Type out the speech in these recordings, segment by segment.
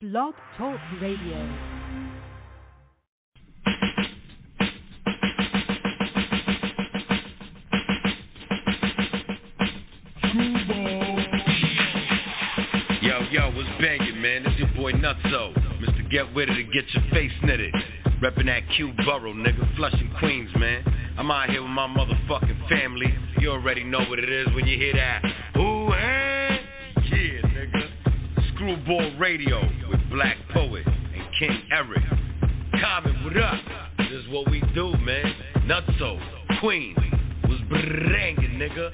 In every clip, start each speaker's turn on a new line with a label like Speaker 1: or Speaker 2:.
Speaker 1: Blog Talk Radio.
Speaker 2: Yo, what's bangin', man? It's your boy Nutso. Mr. Get With It and Get Your Face Knitted. Reppin' that Q Borough, nigga. Flushing Queens, man. I'm out here with my motherfucking family. You already know what it is when you hear that. Ooh, hey. Yeah, nigga. Screwball Radio with Black Poet and King Eric. Common, what up? This is what we do, man. Nutso, Queens. Was bangin', nigga.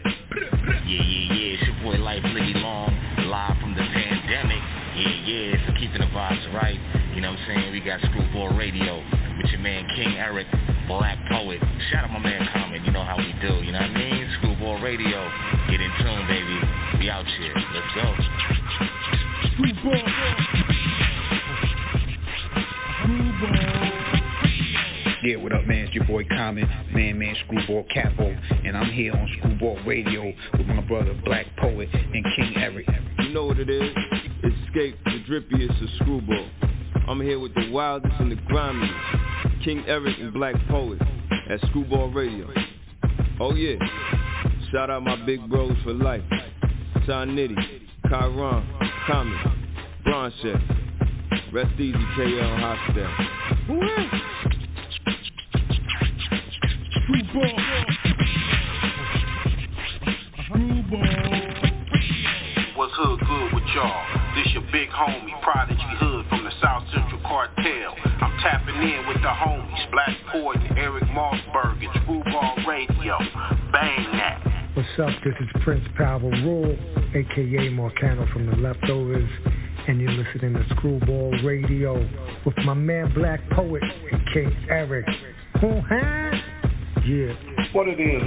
Speaker 3: Yeah. It's your boy Life Liddy Long, live from the pandemic. Yeah. So keeping the vibes right. You know what I'm saying? We got Screwball Radio with your man King Eric, Black Poet. Shout out my man Common. You know how we do. You know what I mean? Screwball Radio. Get in tune, baby. We out here. Let's go. Screwball.
Speaker 4: Yeah, what up, man? It's your boy Common, man, Screwball Capo, and I'm here on Screwball Radio with my brother Black Poet and King Eric.
Speaker 5: You know what it is? Escape the drippiest of Screwball. I'm here with the wildest and the grimiest, King Eric and Black Poet at Screwball Radio. Oh yeah, shout out my big bros for life, Sean Nitty, Kyron, Common, Blanchett, rest easy KL Hostel.
Speaker 6: What's hood good with y'all? This your big homie, Prodigy Hood from the South Central Cartel. I'm tapping in with the homies, Black Poet and Eric Mossberg at Screwball Radio. Bang that.
Speaker 7: What's up? This is Prince Power Rule, a.k.a. Marcano from the Leftovers, and you're listening to Screwball Radio with my man Black Poet and King Eric. Yeah.
Speaker 8: What it is,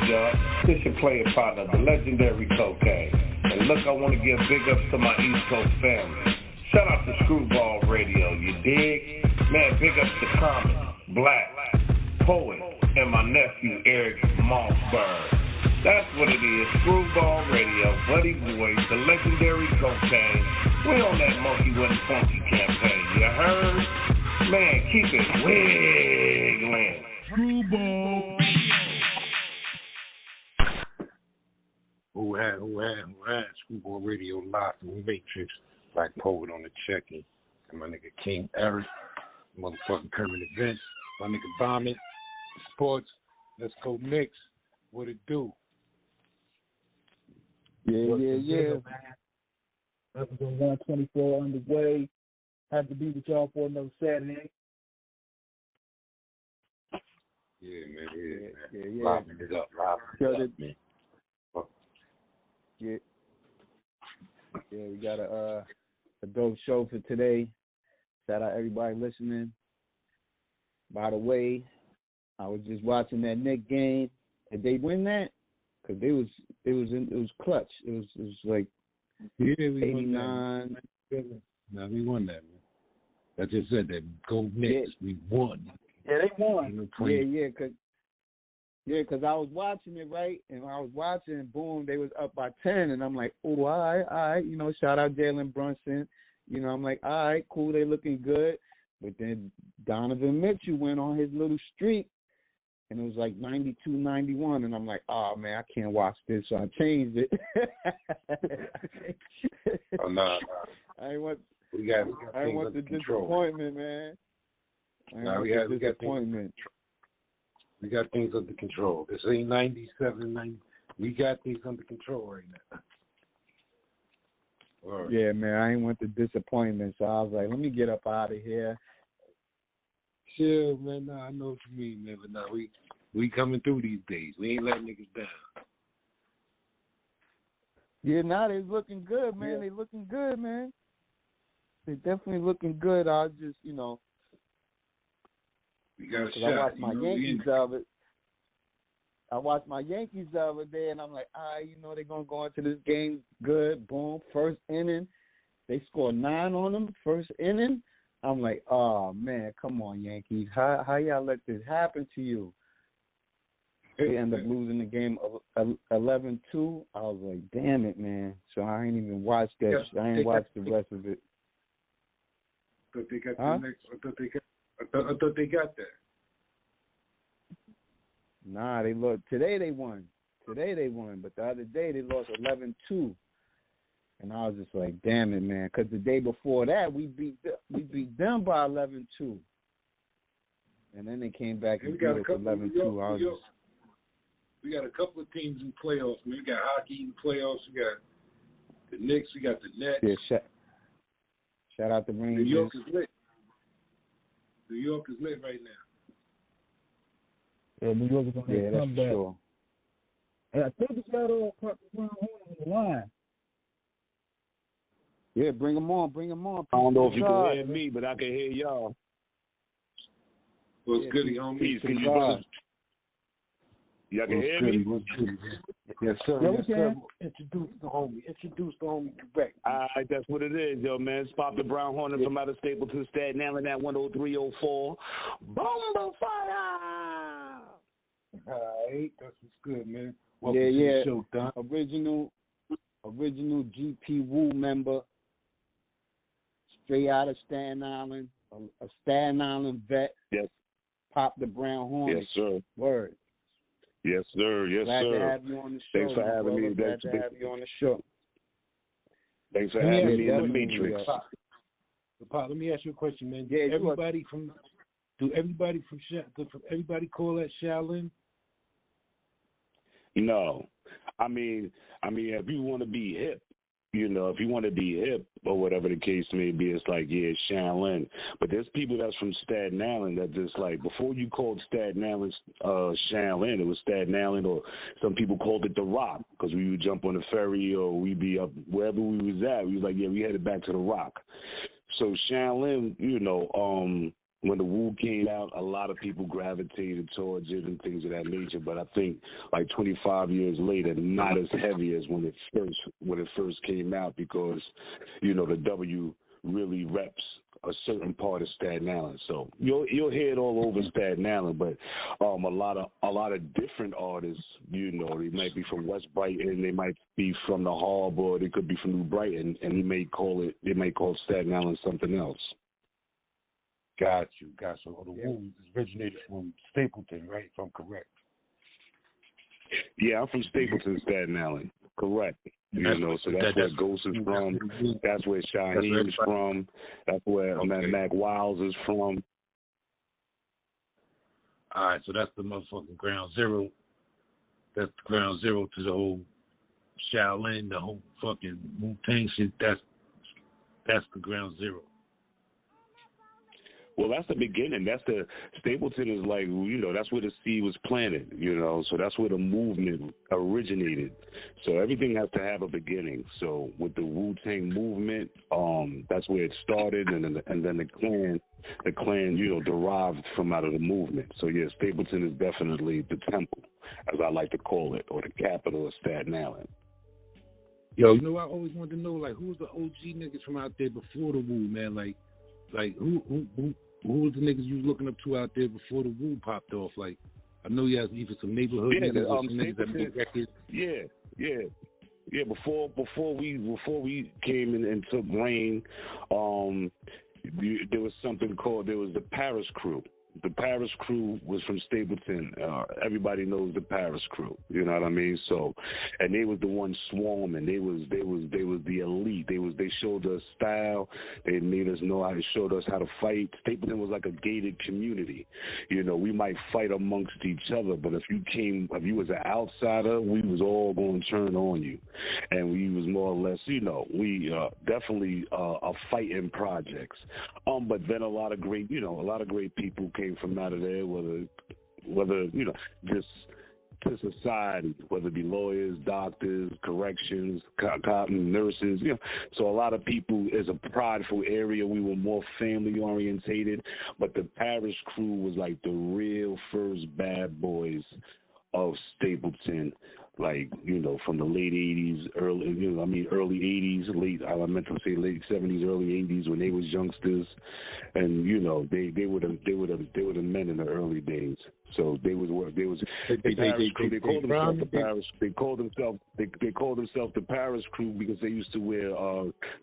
Speaker 8: y'all. This your player partner, the legendary Cocaine. And look, I want to give big ups to my East Coast family. Shout out to Screwball Radio, you dig? Man, big ups to Common, Black, Poet, and my nephew Eric Mossberg. That's what it is, Screwball Radio, Buddy Boys, the legendary Cocaine. We on that Monkey with a Funky campaign, you heard? Man, keep it wiggling. Screwball.
Speaker 9: Who had Screwball Radio live from the Matrix, Black Poet on the check-in, and my nigga King Eric, motherfucking current events, my nigga Bombing, sports, let's go Knicks, what it do?
Speaker 10: Yeah. Episode 124 underway. Have to be with y'all for another Saturday.
Speaker 9: Yeah, man. Liven it up, man.
Speaker 10: Yeah, we got a dope show for today. Shout out everybody listening. By the way, I was just watching that Knicks game. Did they win that? Because it was clutch. It was like 89.
Speaker 9: No, we won that, man. I just said that. Go Knicks. Yeah. We won.
Speaker 10: Yeah, they won. Because I was watching it, right? And I was watching, and boom, they was up by 10. And I'm like, oh, all right. You know, shout out Jalen Brunson. You know, I'm like, all right, cool, they looking good. But then Donovan Mitchell went on his little streak, and it was like 92-91. And I'm like, oh, man, I can't watch this. So I changed it.
Speaker 9: Oh, no.
Speaker 10: I didn't want the
Speaker 9: disappointment,
Speaker 10: man.
Speaker 9: We got things under control. This ain't 97, 90. We got things under control right now. Right.
Speaker 10: Yeah, man, I ain't want the disappointment, so I was like, let me get up out of here.
Speaker 9: Chill, man. Nah, I know what you mean, man. But nah, we coming through these days. We ain't letting niggas down.
Speaker 10: Yeah, now they looking good, man. Yeah. They looking good, man. They definitely looking good. I just, you know,
Speaker 9: we got a shot.
Speaker 10: I watched my Yankees of it. I watched my Yankees the other day, and I'm like, you know, they're going to go into this game good. Boom, first inning. They scored 9 on them, first inning. I'm like, oh, man, come on, Yankees. How y'all let this happen to you? They end up losing the game 11-2. I was like, damn it, man. So I ain't even watched that. I ain't watched the rest of it.
Speaker 9: thought they got the next. I thought they got that.
Speaker 10: Nah, they lost. Today they won, but the other day they lost 11-2. And I was just like, damn it, man, because the day before that we beat them by 11-2. And then they came back and beat us 11-2.
Speaker 9: We got a couple of teams in playoffs. We got hockey in playoffs. We got the Knicks. We got the Nets.
Speaker 10: Yeah, shout out the Rangers.
Speaker 9: New York is lit. New York is lit right now.
Speaker 11: Yeah, New York is going to come back.
Speaker 10: Sure.
Speaker 11: And I think it's got all Brown Hornet on the line.
Speaker 10: Yeah, bring them on.
Speaker 12: I don't know if you can hear me, but I can hear y'all.
Speaker 9: What's goody, homie?
Speaker 12: Peace, can you brothers? Y'all can hear me?
Speaker 9: Yes, sir.
Speaker 11: Yeah,
Speaker 9: yes, sir. Introduce the homie correct.
Speaker 12: All right, that's what it is, yo, man. It's Pop the Brown Hornet from out of Stapleton, Staten Island at 10304. Bomba fire!
Speaker 9: All right, that's what's good, man.
Speaker 10: Welcome to the show, Don. Original GP Wu member, straight out of Staten Island, a Staten Island vet.
Speaker 12: Yes.
Speaker 10: Pop the Brown Hornet.
Speaker 12: Yes, sir.
Speaker 10: Word.
Speaker 12: Yes, sir. Yes,
Speaker 10: Glad
Speaker 12: sir.
Speaker 10: to have you on the show.
Speaker 12: Thanks for having me.
Speaker 10: Glad to have you on the show.
Speaker 12: Thanks for having me in the Matrix.
Speaker 9: Pop, let me ask you a question, man.
Speaker 10: Yeah,
Speaker 9: everybody call that Shaolin?
Speaker 12: No. I mean, if you want to be hip, or whatever the case may be, it's like, yeah, Shaolin. But there's people that's from Staten Island that just like, before you called Staten Island Shaolin, it was Staten Island, or some people called it The Rock, because we would jump on the ferry or we'd be up wherever we was at. We was like, yeah, we headed back to The Rock. So Shaolin, when the Wu came out, a lot of people gravitated towards it and things of that nature. But I think like 25 years later, not as heavy as when it first came out, because the W really reps a certain part of Staten Island. So you'll hear it all over Staten Island. But a lot of different artists, they might be from West Brighton, they might be from the Harbor, they could be from New Brighton, and they might call Staten Island something else.
Speaker 9: Got you. The Wu originated from Stapleton, right? If I'm correct.
Speaker 12: Yeah, I'm from Stapleton, Staten Island. Correct. So that's where Ghost is from. That's where Shaheem is from. That's where Mac Wiles is from.
Speaker 9: All right, so that's the motherfucking ground zero. That's the ground zero to the whole Shaolin, the whole fucking Wu Tang shit. That's the ground zero.
Speaker 12: Well, that's the beginning. That's the Stapleton is like, that's where the seed was planted, so that's where the movement originated. So everything has to have a beginning. So with the Wu Tang movement, that's where it started, and then the clan, derived from out of the movement. So yeah, Stapleton is definitely the temple, as I like to call it, or the capital of Staten Island.
Speaker 9: Yo, I always wanted to know, like, who's the OG niggas from out there before the Wu, man? Like who was the niggas you was looking up to out there before the Wu popped off? Like, I know you had even some neighborhood niggas or some niggas that made records.
Speaker 12: Yeah. Before we came in and took reign, there was something called the Paris Crew. The Paris Crew was from Stapleton. Everybody knows the Paris Crew. You know what I mean? So, and they was the ones swarming. They was the elite. They showed us style. They made us know how. They showed us how to fight. Stapleton was like a gated community. We might fight amongst each other, but if you was an outsider, we was all going to turn on you, and we was more or less, we definitely are fighting projects. But then a lot of great people came from out of there, whether just to society, whether it be lawyers, doctors, corrections, cotton nurses, So a lot of people, is a prideful area. We were more family orientated, but the Paris Crew was like the real first bad boys of Stapleton. Like, from the late 80s, early 80s, I meant to say late 70s, early 80s, when they was youngsters, and they were the men in the early days. So they called themselves the Paris Crew because they used to wear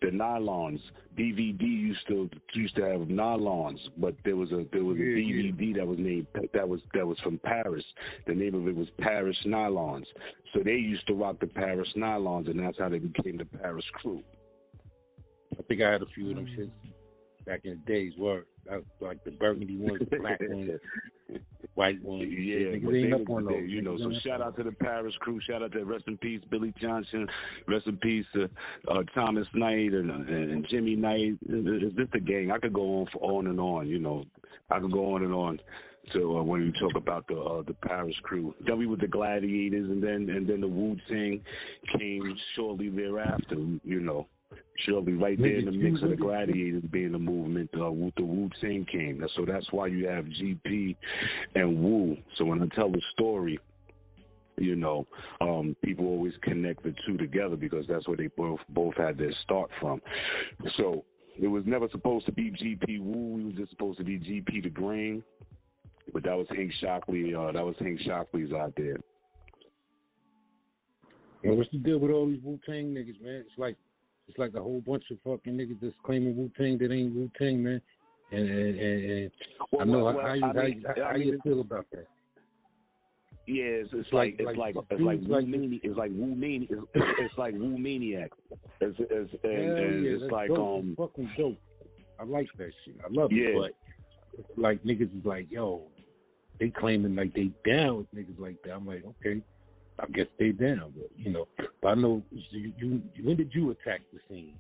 Speaker 12: the nylons. DVD used to have nylons, but there was a DVD that was named that was from Paris. The name of it was Paris Nylons. So they used to rock the Paris Nylons, and that's how they became the Paris Crew.
Speaker 9: I think I had a few of them shits back in the days. Were like the burgundy ones, the black ones, white ones.
Speaker 12: Yeah, but they up on those, you know. So shout out to the Paris Crew. Shout out to rest in peace Billy Johnson. Rest in peace Thomas Knight and Jimmy Knight. It's just a gang. I could go on and on. You know, I could go on and on. So when you talk about the Paris Crew, then we were the Gladiators, and then the Wu Tang came shortly thereafter. You know. Surely right there in the mix of the Gladiators being the movement, the Wu Tang came. So that's why you have GP and Wu. So when I tell the story, you know, people always connect the two together because that's where they both had their start from. So it was never supposed to be GP Wu. We was just supposed to be GP the Grain. But that was Hank Shockley. That was Hank Shockley's out there.
Speaker 9: Well, what's the deal with all these Wu Tang niggas, man? It's like a whole bunch of fucking niggas that's claiming Wu Tang that ain't Wu Tang, man. And I know how you feel about that.
Speaker 12: Yeah, it's like Wu Maniac. It's like
Speaker 9: dope. It's fucking dope. I like that shit. I love it. But it's like niggas is like, yo, they claiming like they down with niggas like that. I'm like, okay. I guess they down, but you know. But I know you. When did you attack the scene?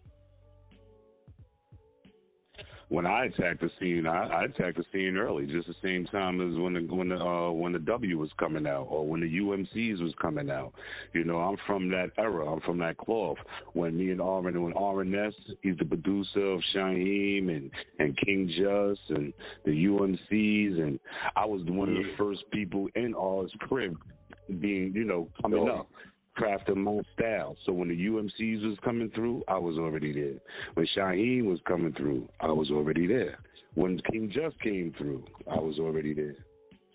Speaker 12: When I attacked the scene, I attacked the scene early, just the same time as when the W was coming out or when the UMCs was coming out. You know, I'm from that era. I'm from that cloth. When RNS, he's the producer of Shaheem and King Just and the UMCs, and I was one of the first people in R's crib. Being, you know, coming up, crafting my style. So when the UMCs was coming through, I was already there. When Shaheem was coming through, I was already there. When King Just came through, I was already there.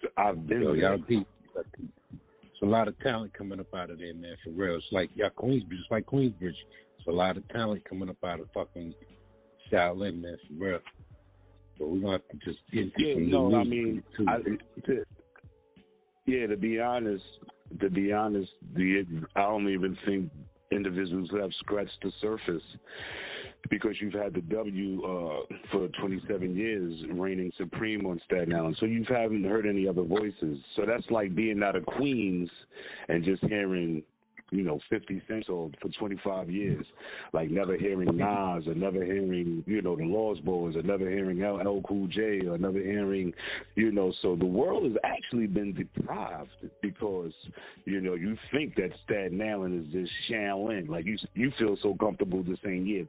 Speaker 12: So I've been there.
Speaker 9: Y'all deep. It's a lot of talent coming up out of there, man, for real. It's like Queensbridge. It's like Queensbridge. It's a lot of talent coming up out of fucking Shaolin, man, for real. So we're going to have to just get into some new music.
Speaker 12: To be honest, I don't even think individuals have scratched the surface because you've had the W for 27 years reigning supreme on Staten Island. So you haven't heard any other voices. So that's like being out of Queens and just hearing, you know, 50 Cent for 25 years, like never hearing Nas or never hearing, you know, the Lost Boys or never hearing LL Cool J or never hearing, you know, so the world has actually been deprived because, you know, you think that Staten Island is just Shaolin, like you feel so comfortable just saying, you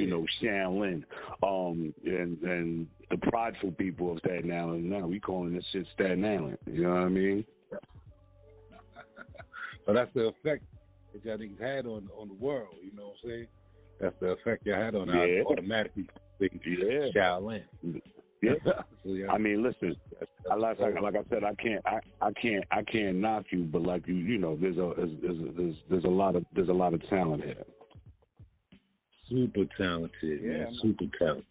Speaker 12: know, Shaolin, and the prideful people of Staten Island, now we calling this shit Staten Island, you know what I mean?
Speaker 9: So that's the effect that y'all niggas had on the world, you know what I'm saying? That's the effect y'all had on it. Automatically Shaolin.
Speaker 12: Yeah. So, I mean, listen, like I said, I can't knock you, but like you know, there's a lot of talent here.
Speaker 9: Super talented, man. Super talented.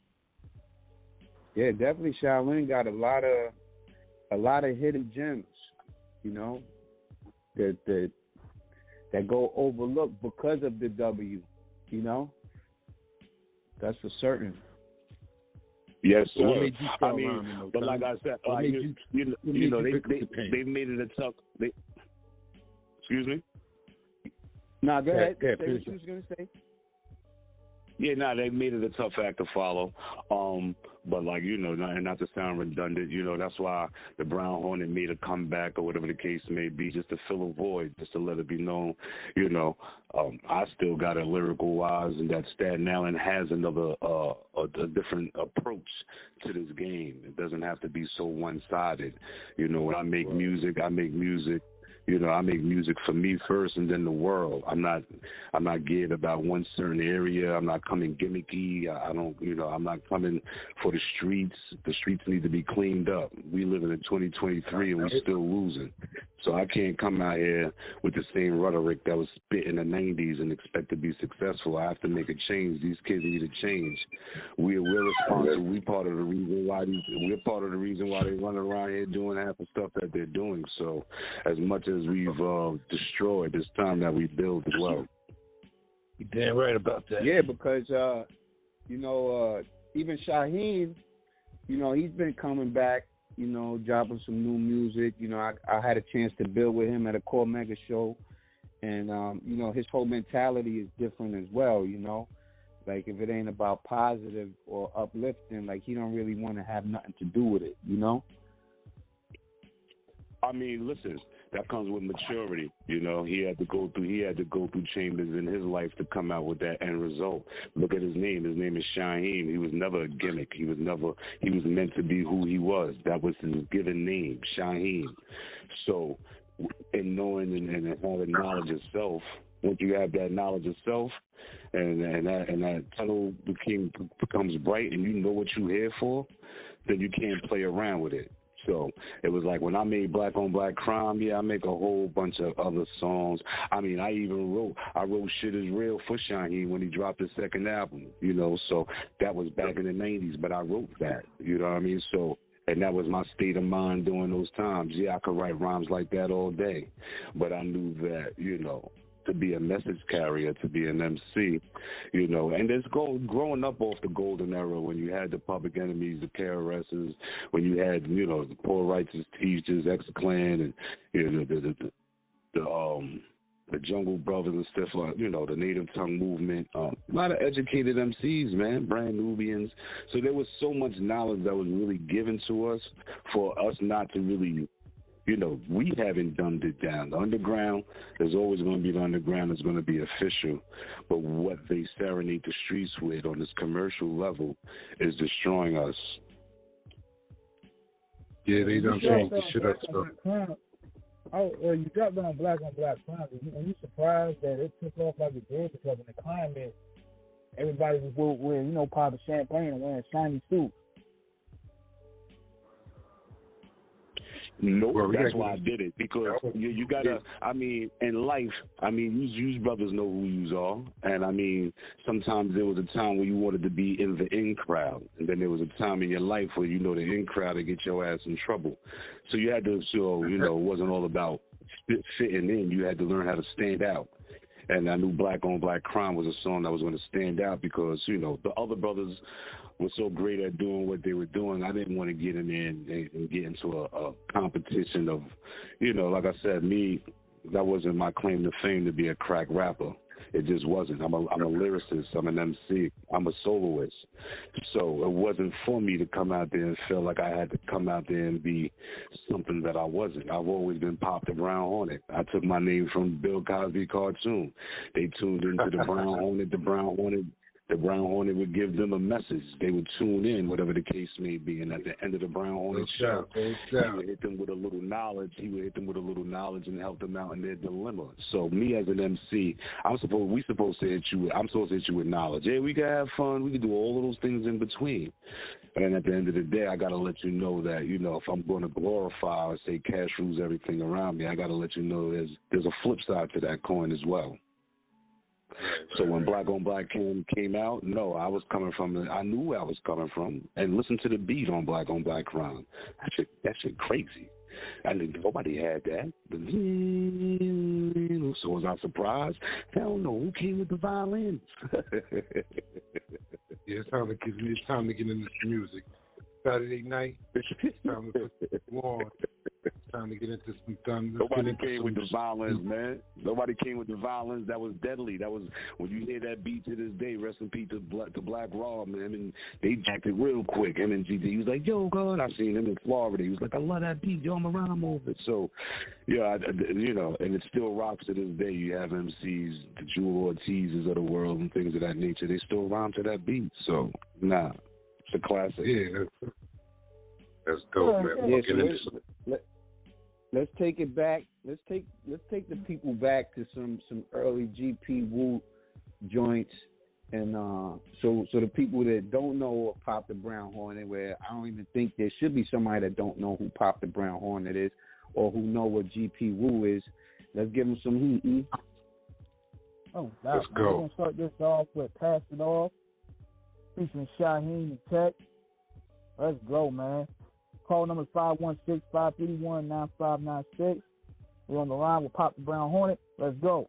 Speaker 10: Yeah, definitely Shaolin got a lot of hidden gems, you know, that go overlooked because of the W, you know? That's for certain.
Speaker 12: Yes, sir. I mean, but like I said, you know, they made it a tough. Excuse me?
Speaker 10: Nah, go ahead. Say what you was going to say.
Speaker 12: Yeah, they made it a tough act to follow. But like, you know, not to sound redundant, you know, that's why the Brown Hornet made a comeback or whatever the case may be, just to fill a void, just to let it be known, you know, I still got a lyrical wise, and that Staten Island has another, a different approach to this game. It doesn't have to be so one-sided. You know, when I make music, You know, I make music for me first and then the world. I'm not geared about one certain area. I'm not coming gimmicky. I don't, you know, I'm not coming for the streets. The streets need to be cleaned up. We live in 2023 and we're still losing. So I can't come out here with the same rhetoric that was spit in the 90s and expect to be successful. I have to make a change. These kids need a change. We're responsible. We're part of the reason why they run around here doing half the stuff that they're doing. So as much as we've destroyed, it's time that we build as well.
Speaker 9: You're damn right about that.
Speaker 10: Yeah, because you know, even Shaheem, you know, he's been coming back, you know, dropping some new music. You know, I had a chance to build with him at a Core Mega show, and you know, his whole mentality is different as well. You know, like if it ain't about positive or uplifting, like he don't really want to have nothing to do with it. You know.
Speaker 12: I mean, listen, that comes with maturity. You know, he had to go through chambers in his life to come out with that end result. Look at his name. His name is Shaheem. He was never a gimmick. He was meant to be who he was. That was his given name, Shaheem. So, in knowing and having knowledge of self, once you have that knowledge of self, and that tunnel becomes bright, and you know what you're here for, then you can't play around with it. So it was like when I made Black on Black Crime, I make a whole bunch of other songs. I mean, I wrote Shit Is Real for Shaheem when he dropped his second album, you know, so that was back in the 90s, but I wrote that, you know what I mean? So, and that was my state of mind during those times. Yeah, I could write rhymes like that all day, but I knew that, you know, to be a message carrier, to be an MC, you know, and there's growing up off the golden era when you had the Public Enemies, the KRSs, when you had, you know, the Poor Righteous Teachers, X-Clan, and, you know, the Jungle Brothers and stuff like, you know, the Native Tongue movement, a lot of educated MCs, man, Brand Nubians. So there was so much knowledge that was really given to us for us not to really, you know, we haven't dumbed it down. The underground, there's always going to be the underground. It's going to be official. But what they serenade the streets with on this commercial level is destroying us.
Speaker 9: Yeah, they done changed the shit up.
Speaker 11: Well, you dropped on Black Crime. Are you surprised that it took off like it did? Because in the climate, everybody was wearing, you know, popping champagne and wearing shiny suits.
Speaker 12: Nope, that's why I did it, because you gotta, I mean, in life, I mean, you brothers know who you are, and I mean, sometimes there was a time where you wanted to be in the in crowd, and then there was a time in your life where, you know, the in crowd to get your ass in trouble. So you had to show, you know, it wasn't all about fitting in, you had to learn how to stand out. And I knew Black on Black Crime was a song that was going to stand out because, you know, the other brothers were so great at doing what they were doing. I didn't want to get in there and get into a competition of, you know, like I said, that wasn't my claim to fame to be a crack rapper. It just wasn't. I'm a lyricist. I'm an MC. I'm a soloist. So it wasn't for me to come out there and feel like I had to come out there and be something that I wasn't. I've always been Pop the Brown Hornet. I took my name from Bill Cosby cartoon. They tuned into the Brown Hornet. The Brown Hornet would give them a message. They would tune in, whatever the case may be. And at the end of the Brown Hornet show, he would hit them with a little knowledge. And help them out in their dilemma. So me as an MC, I'm supposed to hit you with knowledge. Yeah, we can have fun. We can do all of those things in between. And at the end of the day, I got to let you know that, you know, if I'm going to glorify or say cash rules everything around me, I got to let you know there's a flip side to that coin as well. So when Black on Black came out, no, I knew where I was coming from. And listen to the beat on Black Crime. That shit crazy. I knew nobody had that. So was I surprised? Hell no. Who came with the violins?
Speaker 9: Yeah, it's time to get into the music. Saturday night, it's time to put it on. It's time to get into some fun.
Speaker 12: Nobody came with the violence, man. Nobody came with the violence. That was deadly. That was, when you hear that beat to this day, rest in peace to Black Raw, man. And they jacked it real quick. Him and GD, he was like, yo, God, I seen him in Florida. He was like, I love that beat. Yo, I'm around him over it. So, yeah, you know, and it still rocks to this day. You have MCs, the Jewel Ortizes of the world and things of that nature. They still rhyme to that beat. So, nah. It's a classic.
Speaker 9: Yeah, that's dope, man.
Speaker 10: Yeah, so let's take it back let's take the people back to some early GP Wu joints, and so the people that don't know Pop the Brown Hornet, where I don't even think there should be somebody that don't know who Pop the Brown Hornet is or who know what GP Wu is. Let's give them some heat.
Speaker 11: Oh,
Speaker 9: let's go.
Speaker 11: We're gonna start this off with "Pass It Off," featuring Shaheem and Tech. Let's go, man. Call number 516-531-9596. We're on the line with Pop the Brown Hornet. Let's go.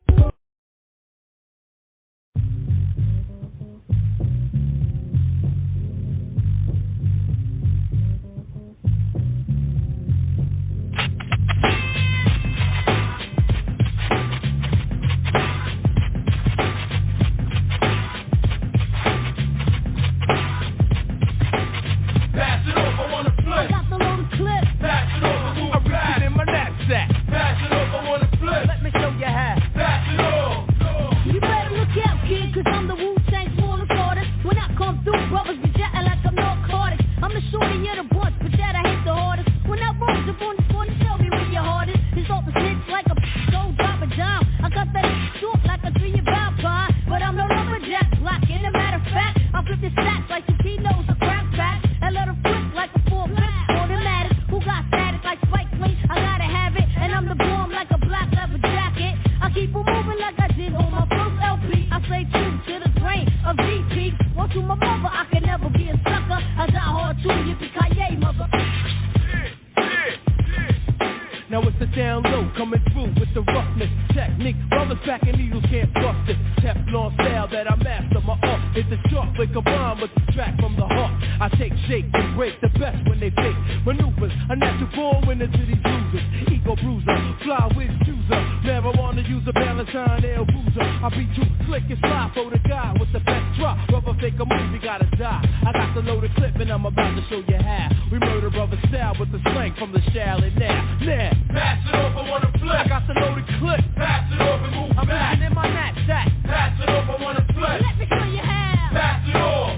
Speaker 13: Let me show you how. Pass it on. You better look out, kid, cause I'm the Wu Tang smaller artist. When I come through, brothers be jatting like I'm narcotic. I'm the shorty of the bunch, but that I hit the hardest. When I roll up on the phone, tell me where your heart is. It's off the snitch like a go drop a dime. I got that short like a 3-year vampire. But I'm no lumberjack block. In a matter of fact, I'll flip the stacks like 2 kilos of crack back. And let her flip like a 4-5 automatic. Who got static like Spike Lee? I gotta have it. And I'm the bomb like a black leather jacket. I keep on moving like I did on my first LP. I stay true to the grain of DP. Once to my mother, I can never be a sucker. I got hard too, yippee-ki-yay, mother.
Speaker 14: Now it's the down low, coming through with the roughness technique. Brothers back and needles can't bust it. Teflon style that I master. My art is the sharp way combined with the track from the heart. I take shape and break the best when they fake maneuvers. A natural born winner to these losers. Ego bruiser, fly with chooser. Marijuana user, Valentine L boozer. I be too slick and fly for the guy with the best drop. Brother fake a movie, gotta die. I got the loaded clip and I'm about to show you how. We murder brother style with the slang from the Charlotte now.
Speaker 13: Pass it off, I wanna flip.
Speaker 14: I got the loaded clip.
Speaker 13: Pass it off and move
Speaker 14: I'm
Speaker 13: back.
Speaker 14: in my knapsack.
Speaker 13: Pass it off, I wanna flip. Let me show you how. Pass it off.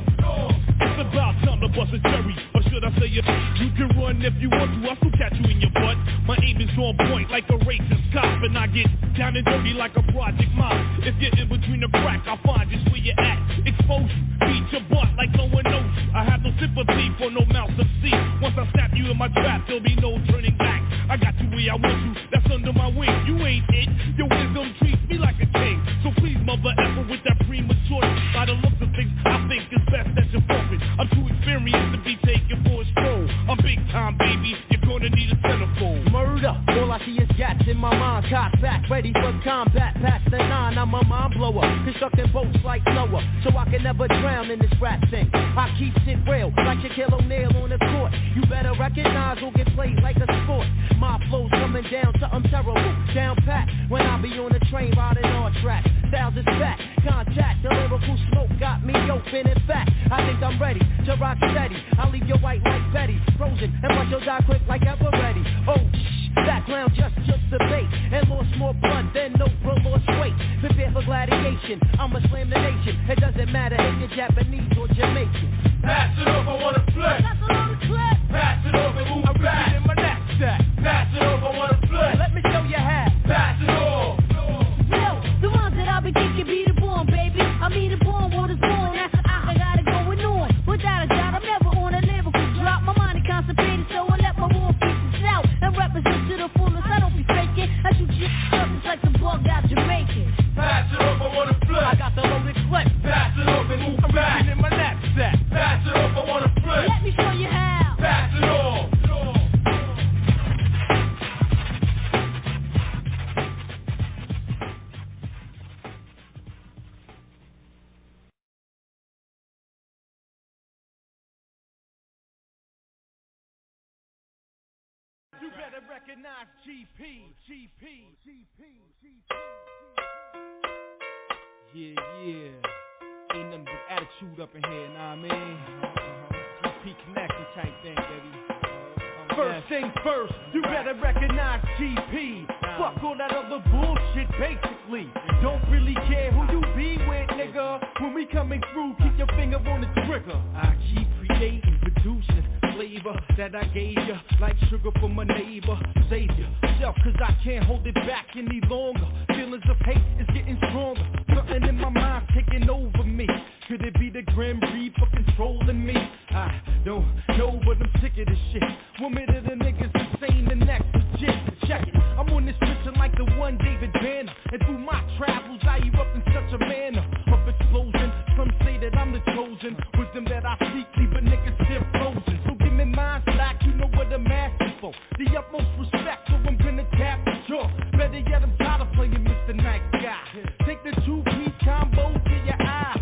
Speaker 15: It's about time to bust a cherry, or should I say it? You can run if you want to, I'll still catch you in your butt. My aim is on point like a racist cop, and I get down and dirty like a project mob. If you're in between the crack, I'll find just where you're at. Expose you, beat your butt like no one knows you. I have no sympathy for no mouse of sea. Once I snap you in my trap, there'll be no turning back. I got you where I want you, that's under my wing. You ain't it, your wisdom treats me like a king. So please, mother effer with that premature. By the looks of things, I think it's best that you forfeit. I'm too experienced to be taken for a stroll. I'm big time, baby, you're gonna need a centerfold.
Speaker 14: Murder, all I see is gats in my mind. Cock back, ready for combat. Pass the 9, I'm a mind blower. Constructing boats like Noah, so I can never drown in this rap thing. I keep shit real, like Shaquille O'Neal on the court. You better recognize who'll get played like a sport. My flow's coming down, something terrible. Down pat, when I be on the train riding on track. Styles is back, contact, the lyrical smoke got me open. In fact, I think I'm ready to rock steady. I'll leave you white like Betty, frozen, and watch your die quick like ever ready. Oh, that clown just took the bait and lost more blood than no bro lost weight. Prepare for gladiation, I'ma slam the nation. It doesn't matter if you're Japanese or Jamaican.
Speaker 13: Pass it off, I wanna flip. Pass it on the clip. Pass it off and move back.
Speaker 14: In my knapsack.
Speaker 13: Pass it off, I wanna flip.
Speaker 14: Let me show you how.
Speaker 13: Pass it off. Yo, the ones that I be thinking be the born, baby. I mean the born, what is born. That's what I got it going on. Without a doubt, I'm never on a lyrical drop. My mind is constipated, so I let my war pieces out and represent to the fullest. I don't be faking. I shoot shit up just like the bug out Jamaican. Pass it off, I wanna flip.
Speaker 14: I got the loaded clip.
Speaker 13: Pass it off and move back.
Speaker 14: In my knapsack.
Speaker 13: Pass it off, I wanna flip. Let me show you how. Pass it off.
Speaker 14: You better recognize GP. Yeah. Ain't nothing but attitude up in here, nah, I mean. GP connection type thing, baby. First things first, you better recognize GP. Fuck all that other bullshit, basically. Don't really care who you be with, nigga. When we coming through, keep your finger on the trigger. I keep creating, producing, slave flavor that I gave you, like sugar from a neighbor. Save yourself, cause I can't hold it back any longer. Feelings of hate is getting stronger. Something in my mind taking over me. Could it be the Grim Reaper controlling me? I don't know, but I'm sick of this shit. 1 minute the niggas insane, the next legit. Check it, I'm on this mission like the one David Banner. And through my travels, I erupt in such a manner of explosion. Some say that I'm the chosen. Wisdom that I seek, leave a nigga still frozen. So give me mine slack, you know what I'm asking for. The utmost respect, so I'm gonna tap the jaw. Better yet, I'm tired of playing Mr. Nice Guy. Take the two-piece combo to your eye.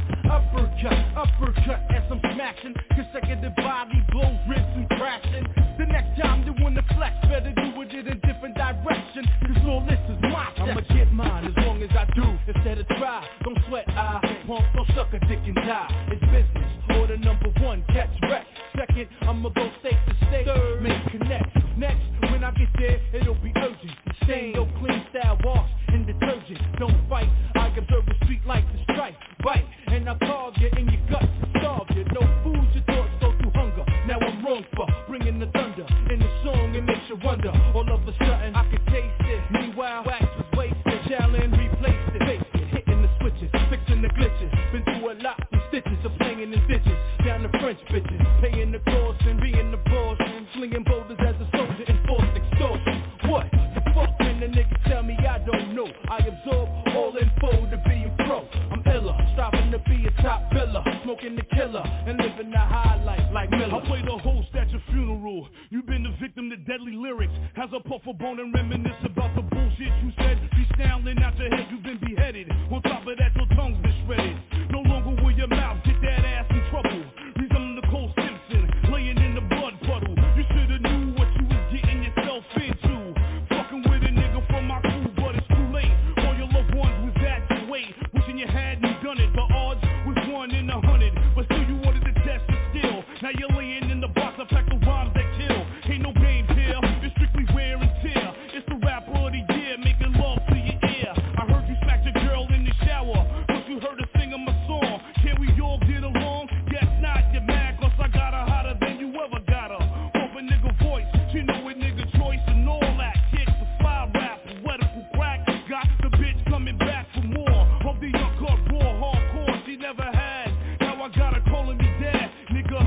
Speaker 14: Uppercut as I'm smashing. Consecutive body blows, ribs and crashing. The next time you wanna flex, better do it in a different direction. Cause all this is my section. I'ma get mine as long as I do. Instead of try, don't sweat, I pump, don't suck a dick and die. It's business, order number one, catch wreck. Second, I'ma go state to state, make connect. Next, when I get there, it'll be urgent. Stain your clean style wash and detergent. Don't fight, I observe the street like the strike. Bite, and I carve you in your guts and starve you. No food, your thoughts go through hunger. Now I'm wrong for bringing the thunder in the song, it makes you wonder. All of a sudden, I can taste it. Meanwhile, wax was wasted. Challenge, replaced it. Faced it, hitting the switches, fixing the glitches. Been through a lot of stitches of playing in ditches. Down the French bitches, paying the cost and being the boss. And slinging boulders as a soldier, enforced extortion. What the fuck can the nigga tell me I don't know? I absorb all info to be a pro. I'm iller, striving to be a top biller. Smoking the killer and living the high life like Miller.
Speaker 15: I play the host at your funeral. You've been the victim to deadly lyrics. Has a puff of bone and reminisce about the bullshit you said. Freestyling out your head, you've been beheaded. On top of that, your tongue's been shredded. No longer will your mouth get that ass in trouble. Resemble Nicole Simpson, laying in the blood puddle. You should've knew what you was getting yourself into. Fucking with a nigga from my crew, but it's too late. All your loved ones was at your way, wishing you hadn't done it. The odds was 1 in 100, but still you wanted to test it still. Now you're laying in the box, I pack the rhymes that kill. Ain't no games here, it's strictly wear and tear. It's the rapper of the year, making love to your ear. I heard you smacked your girl in the shower, but you heard her sing my song. Can we all get along? Guess not, you're mad, cause I got her hotter than you ever got her. Pump a nigga voice, she know it nigga choice and all that. Kicks the fly rap, poetical crack. Got the bitch coming back for more of the uncut raw hardcore she never had. Now I got her calling me dad, nigga.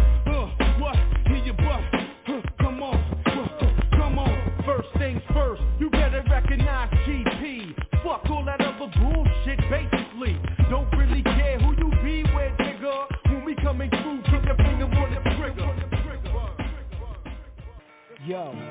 Speaker 15: What? Hear your butt? Come on, come on. First things first, you better recognize GP. Fuck all that other bullshit, basically. Don't really care who you be with, nigga. When we coming through, put your finger on the trigger.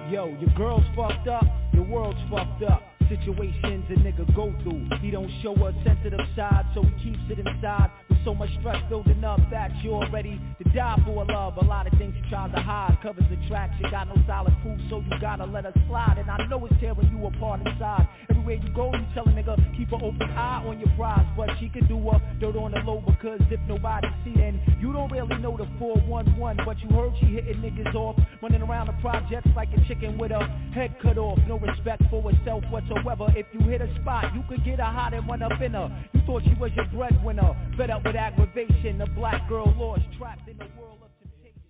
Speaker 14: Yo, your girl's fucked up, your world's fucked up. Situations a nigga go through. He don't show a sensitive side, so he keeps it inside. With so much stress building up that you're ready to die for a love. A lot of things you trying to hide, covers the tracks. You got no solid proof, so you gotta let us slide. And I know it's tearing you apart inside. Everywhere you go, you tell a nigga keep an open eye on your prize, but she can do a dirt on the low because if nobody see, then you don't really know the 411. But you heard she hitting niggas off, running around the projects like a chicken with a head cut off. No respect for herself whatsoever. If you hit a spot, you could get her hot and run up in her. You thought she was your breadwinner, fed up with aggravation. The black girl lost, trapped in the world of temptation.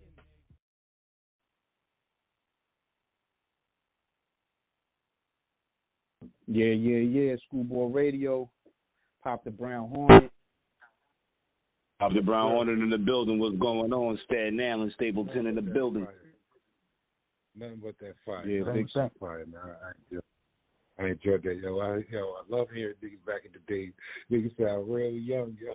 Speaker 10: Yeah. Screwball Radio. Pop the Brown Hornet.
Speaker 12: Pop the Brown Hornet in the building. What's going on? Staten Island, Stapleton in the building.
Speaker 9: Nothing but that fire.
Speaker 12: Yeah,
Speaker 9: big fire, man. I enjoyed that, yo. I love hearing niggas back in the day. Niggas sound real young, yo.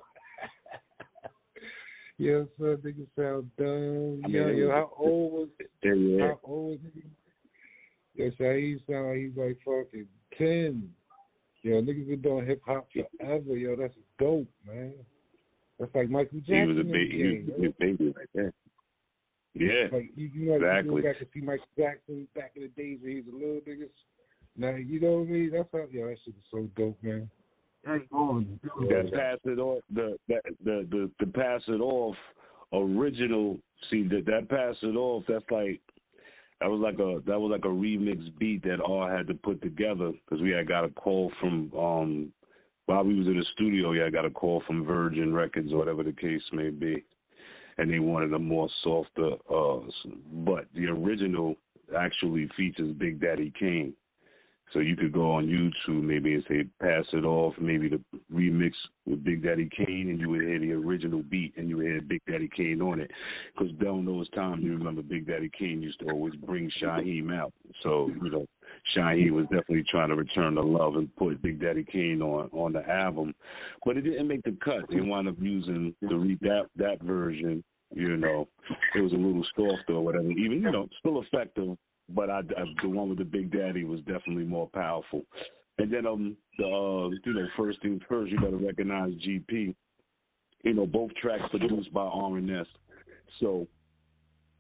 Speaker 9: Yo, son, niggas sound dumb. Yo, how old was he? Yo, so he sound like he's like fucking 10. Yo, niggas been doing hip hop forever, yo. That's dope, man. That's like Michael Jackson.
Speaker 12: He was a baby right there. Yeah,
Speaker 9: like, you know,
Speaker 12: exactly.
Speaker 9: You go back and see Michael Jackson back in the days when he was a little nigga. Now, you know what I mean? That's how, yo, that shit is so dope, man.
Speaker 12: That pass it off, the pass it off original. See that pass it off. That's like that was like a remix beat that all had to put together because we had got a call from while we was in the studio. Yeah, I got a call from Virgin Records or whatever the case may be, and they wanted a more softer. But the original actually features Big Daddy Kane. So you could go on YouTube maybe and say Pass It Off, maybe the remix with Big Daddy Kane, and you would hear the original beat, and you would hear Big Daddy Kane on it. Because down those times, you remember Big Daddy Kane used to always bring Shaheem out. So, Shaheem was definitely trying to return the love and put Big Daddy Kane on the album. But it didn't make the cut. They wound up using that version. It was a little softer or whatever. Even, still effective. But the one with the Big Daddy was definitely more powerful. And then first things first, you better recognize GP. Both tracks produced by R&S. So,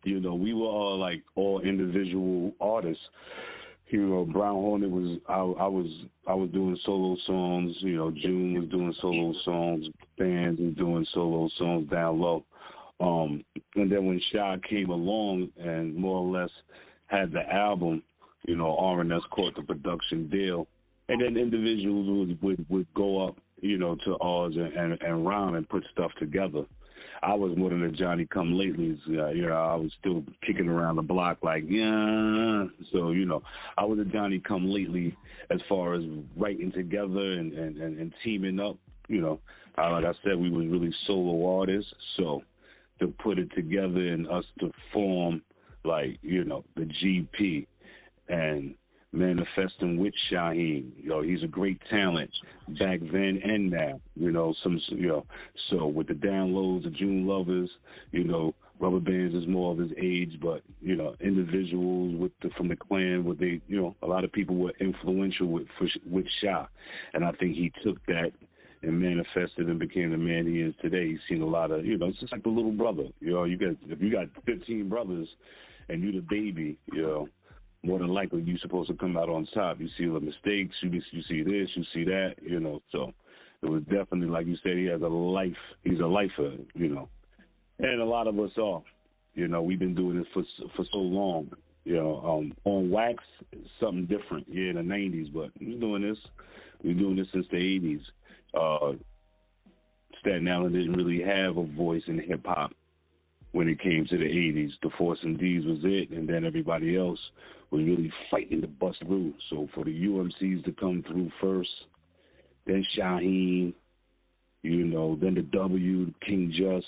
Speaker 12: we were all individual artists. Brown Hornet was I was doing solo songs. June was doing solo songs. Bands was doing solo songs down low. And then when Shy came along and more or less had the album, R&S caught the production deal, and then individuals would go up, to ours and rhyme and put stuff together. I was more than a Johnny Come Latelys. I was still kicking around the block so I was a Johnny Come Lately as far as writing together and teaming up. Like I said, we were really solo artists, so to put it together and us to form the GP and manifesting with Shaheem. He's a great talent back then and now. So with the downloads, the June Lovers, Rubber Bands is more of his age, but individuals from the clan, a lot of people were influential with Sha, and I think he took that and manifested and became the man he is today. He's seen a lot of, it's just like the little brother. If you got 15 brothers and you the baby, more than likely you're supposed to come out on top. You see the mistakes, you see this, you see that, So it was definitely, like you said, he has a life. He's a lifer, And a lot of us are. We've been doing this for so long. On wax, something different. Yeah, in the 90s, but we're doing this since the 80s. Staten Island didn't really have a voice in hip hop when it came to the 80s. The Force MDs was it, and then everybody else was really fighting to bust through. So for the UMCs to come through first, then Shaheem, then the W, King Just,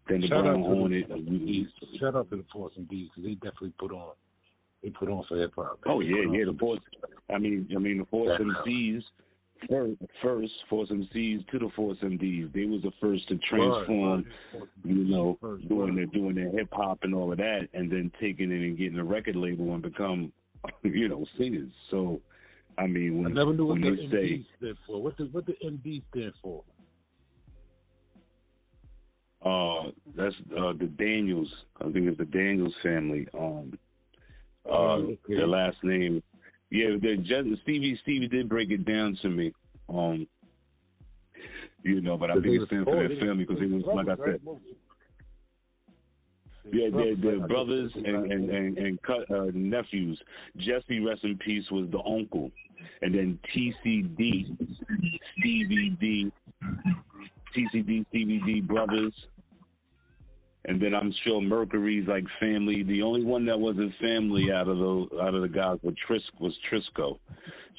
Speaker 12: then the Brown Hornet.
Speaker 9: Shout out to the Force MDs, because they definitely put on for hip hop.
Speaker 12: Oh yeah, the Force. The Force MCs. First Force MCs to the Force MDs. They was the first to transform, doing their hip hop and all of that, and then taking it and getting a record label and become, singers. So, I never knew what the MD
Speaker 9: stood for. What the MD stand for?
Speaker 12: That's the Daniels. I think it's the Daniels family. Their last name. Yeah, Stevie did break it down to me, but I think it's for their family because it was, like I said, they're brothers and nephews. Jesse, rest in peace, was the uncle, and then TCD, Stevie D brothers. And then I'm sure Mercury's like family. The only one that wasn't family out of the guys was Trisco.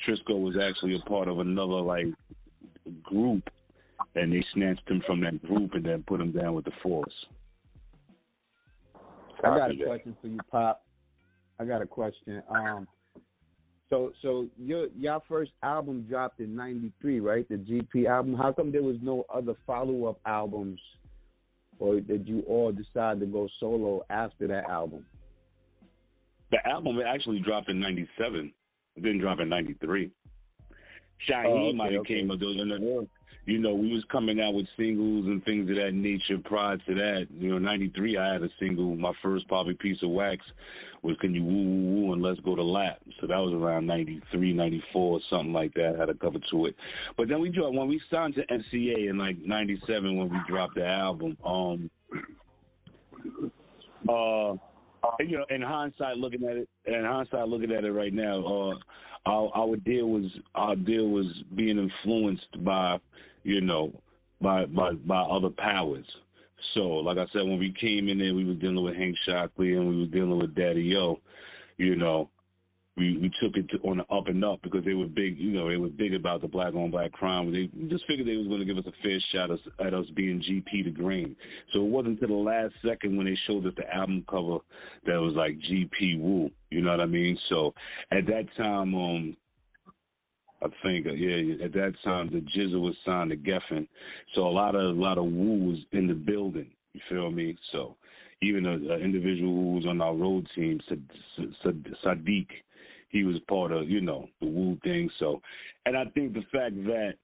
Speaker 12: Trisco was actually a part of another group, and they snatched him from that group and then put him down with the Force.
Speaker 10: I got a question for you, Pop. I got a question. So your first album dropped in '93, right? The GP album. How come there was no other follow-up albums? Or did you all decide to go solo after that album?
Speaker 12: The album actually dropped in '97. It didn't drop in '93. Shaheem might have came up. We was coming out with singles and things of that nature prior to that. '93 I had a single. My first probably piece of wax was Can You Woo Woo Woo and Let's Go to Lap. So that was around '93, '94, something like that. Had a cover to it. But then when we signed to FCA in '97 when we dropped the album, in hindsight looking at it right now, our deal was being influenced by by other powers. So, like I said, when we came in there, we were dealing with Hank Shockley and we were dealing with Daddy O. You know, we took it on the up and up because they were big. You know, they were big about the black on black crime. We just figured they was going to give us a fair shot at us being GP the Green. So it wasn't until the last second when they showed us the album cover that was like GP Wu. You know what I mean? So at that time, I think, at that time the Jizzle was signed to Geffen, so a lot of Wu was in the building. You feel me? So even an individual who was on our road team, Sadiq, he was part of the Wu thing. So, and I think the fact that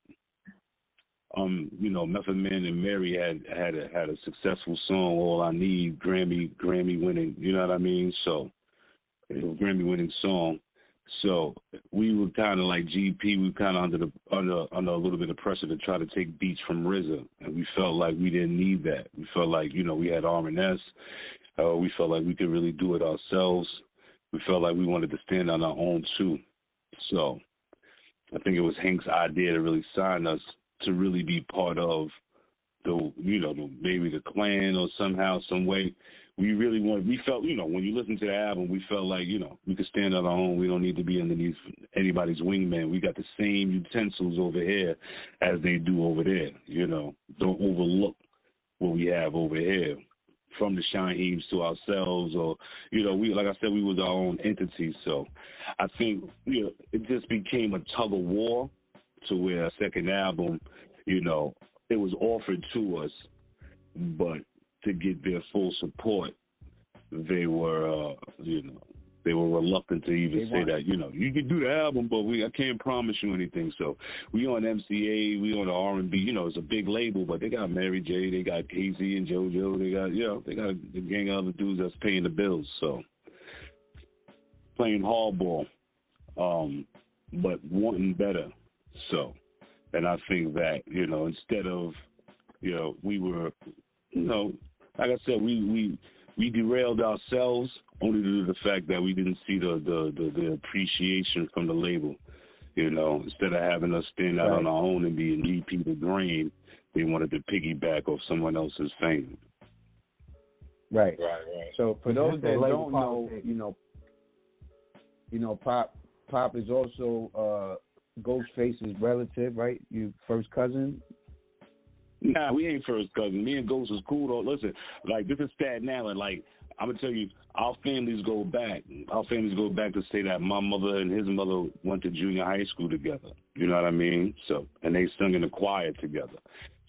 Speaker 12: Method Man and Mary had a successful song, All I Need, Grammy winning. You know what I mean? So, Grammy winning song. So we were kind of like GP. We were kind of under a little bit of pressure to try to take beats from RZA, and we felt like we didn't need that. We felt like we had R&S. We felt like we could really do it ourselves. We felt like we wanted to stand on our own too. So I think it was Hank's idea to really sign us to really be part of maybe the clan or somehow, some way. We felt, when you listen to the album, we felt like, we could stand on our own. We don't need to be underneath anybody's wingman. We got the same utensils over here as they do over there, Don't overlook what we have over here. From the Shaheems to ourselves, or, like I said, we was our own entity. So I think, it just became a tug of war to where a second album, it was offered to us, but to get their full support, they were, they were reluctant to even say that, you can do the album, but I can't promise you anything. So we on MCA, we on the R&B, it's a big label, but they got Mary J, they got Casey and JoJo, they got a gang of other dudes that's paying the bills. So playing hardball, but wanting better. So, and I think that, instead of, we were, like I said, we derailed ourselves only due to the fact that we didn't see the appreciation from the label. Instead of having us stand out on our own and being GP the Green, they wanted to piggyback off someone else's fame.
Speaker 10: Right. So for those that don't know, Pop is also Ghostface's relative, right? You first cousin.
Speaker 12: Nah, we ain't first cousin. Me and Ghost was cool though. Listen, like, this is Staten Island. Like, I'm gonna tell you, our families go back. Our families go back to say that my mother and his mother went to junior high school together. You know what I mean? So, and they sung in the choir together.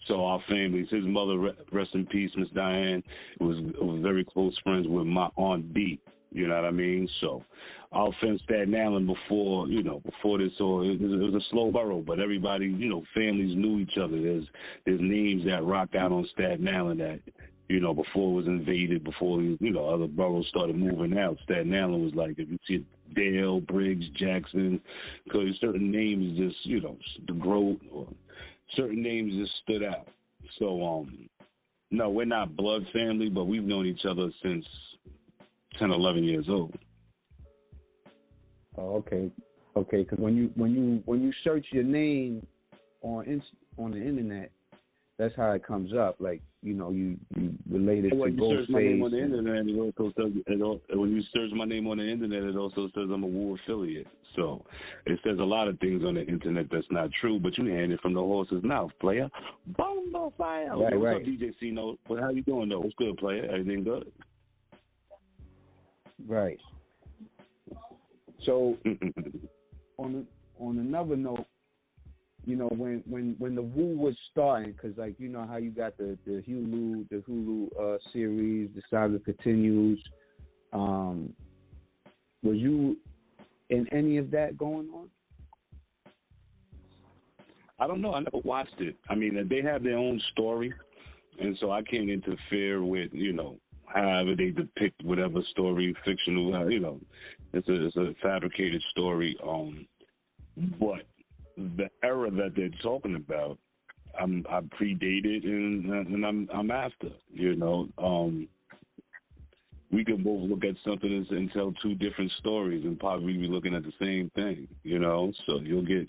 Speaker 12: So our families, his mother, rest in peace, Miss Diane, was very close friends with my Aunt B. You know what I mean? So our friends Staten Island before this, or it was a slow borough, but everybody, families knew each other. There's names that rocked out on Staten Island that, before it was invaded, before, other boroughs started moving out. Staten Island was like, if you see Dale, Briggs, Jackson, because certain names just, the Grove, or certain names just stood out. So, no, we're not blood family, but we've known each other since 10, 11 years old.
Speaker 10: Oh, okay. Because when you search your name on the internet, that's how it comes up. Like, you related to Ghostface. When you search my name on the internet, it also says. When you search my name on the internet, it also says I'm a Wu affiliate. So it says a lot of things on the internet that's not true, but you hand it from the horse's mouth, player. Bombo fire. Right. What's up, DJ C-Note? Well, how you doing though? What's good, player? Everything good? Right. So, on another note, when the Wu was starting, because like how you got the Hulu series, The Saga Continues. Was you in any of that going on?
Speaker 12: I don't know. I never watched it. I mean, they have their own story, and so I can't interfere with however they depict whatever story, fictional, it's a fabricated story. But the era that they're talking about, I predated and I'm after. We can both look at something and tell two different stories and probably be looking at the same thing. So you'll get,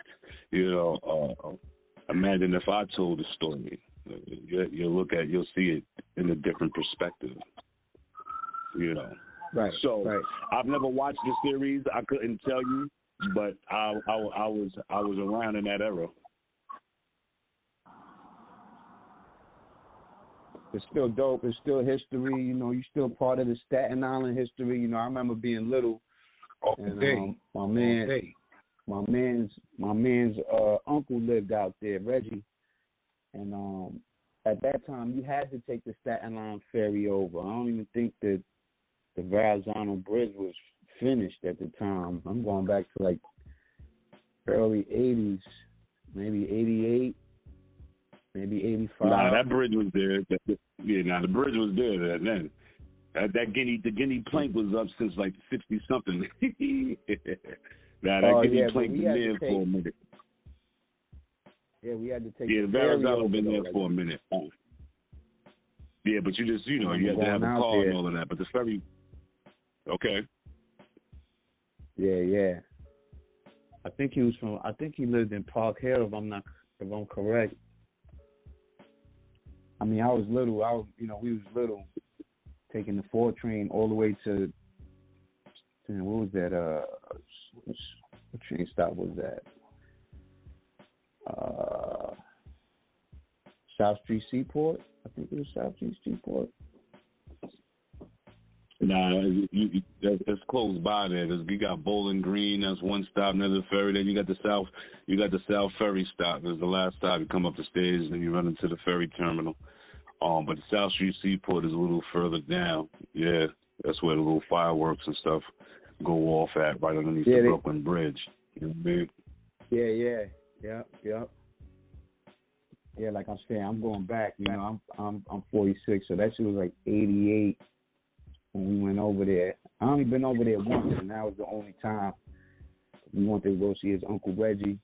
Speaker 12: imagine if I told a story. You'll see it in a different perspective. You know.
Speaker 10: Right.
Speaker 12: So
Speaker 10: right.
Speaker 12: I've never watched the series. I couldn't tell you, but I was around in that era.
Speaker 10: It's still dope. It's still history. You know, you're still part of the Staten Island history. You know, I remember being little, and my man's uncle lived out there, Reggie, and at that time you had to take the Staten Island ferry over. I don't even think that the Verrazano Bridge was finished at the time. I'm going back to like early 80s, maybe 88, maybe 85.
Speaker 12: Nah, that bridge was there. The bridge was there then. The Guinea plank was up since like 60-something. Guinea plank been there for a minute.
Speaker 10: Yeah, we had to take
Speaker 12: the Verrazano been there for a minute. Yeah, but you just, you had to have a car and all of that. But the ferry... Okay.
Speaker 10: Yeah. I think he lived in Park Hill, if I'm correct. I mean, I was little. We was little, taking the 4 train all the way to what was that? What train stop was that? South Street Seaport. I think it was South Street Seaport.
Speaker 12: Nah, it's close by there. You got Bowling Green. That's one stop near the ferry. Then you got the South Ferry stop. There's the last stop. You come up the stairs and you run into the ferry terminal. But the South Street Seaport is a little further down. Yeah, that's where the little fireworks and stuff go off at, right underneath the Brooklyn Bridge. You know what I mean?
Speaker 10: Yeah. Yeah, like I'm saying, I'm going back. You know, I'm 46, so that shit was like 88. When we went over there. I only been over there once, and that was the only time we wanted to go see his Uncle Reggie.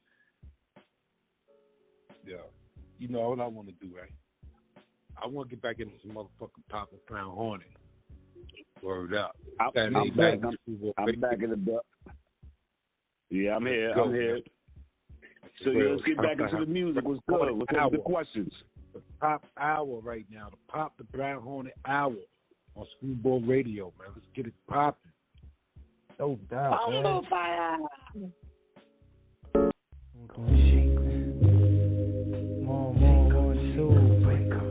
Speaker 9: Yeah. You know what I want to do, right? I want to get back into some motherfucking Papa Brown Hornet. Word up.
Speaker 12: I'm back in the duck. Yeah, I'm here. So let's get back into the music. What's good? What's the questions?
Speaker 9: The Pop Hour right now. The Brown Hornet Hour. On Screwball Radio, man. Let's get it popping.
Speaker 11: No doubt, man.
Speaker 13: On fire.
Speaker 11: More, soul breaker.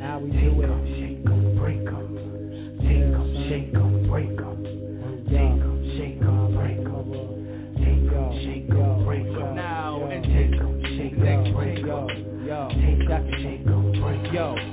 Speaker 11: How we do it? Shake 'em, break 'em. Take 'em, shake 'em, break 'em. Take 'em, shake 'em, break 'em. Take 'em, shake 'em, break 'em. Now and take 'em, shake 'em, break 'em. Take 'em, shake 'em.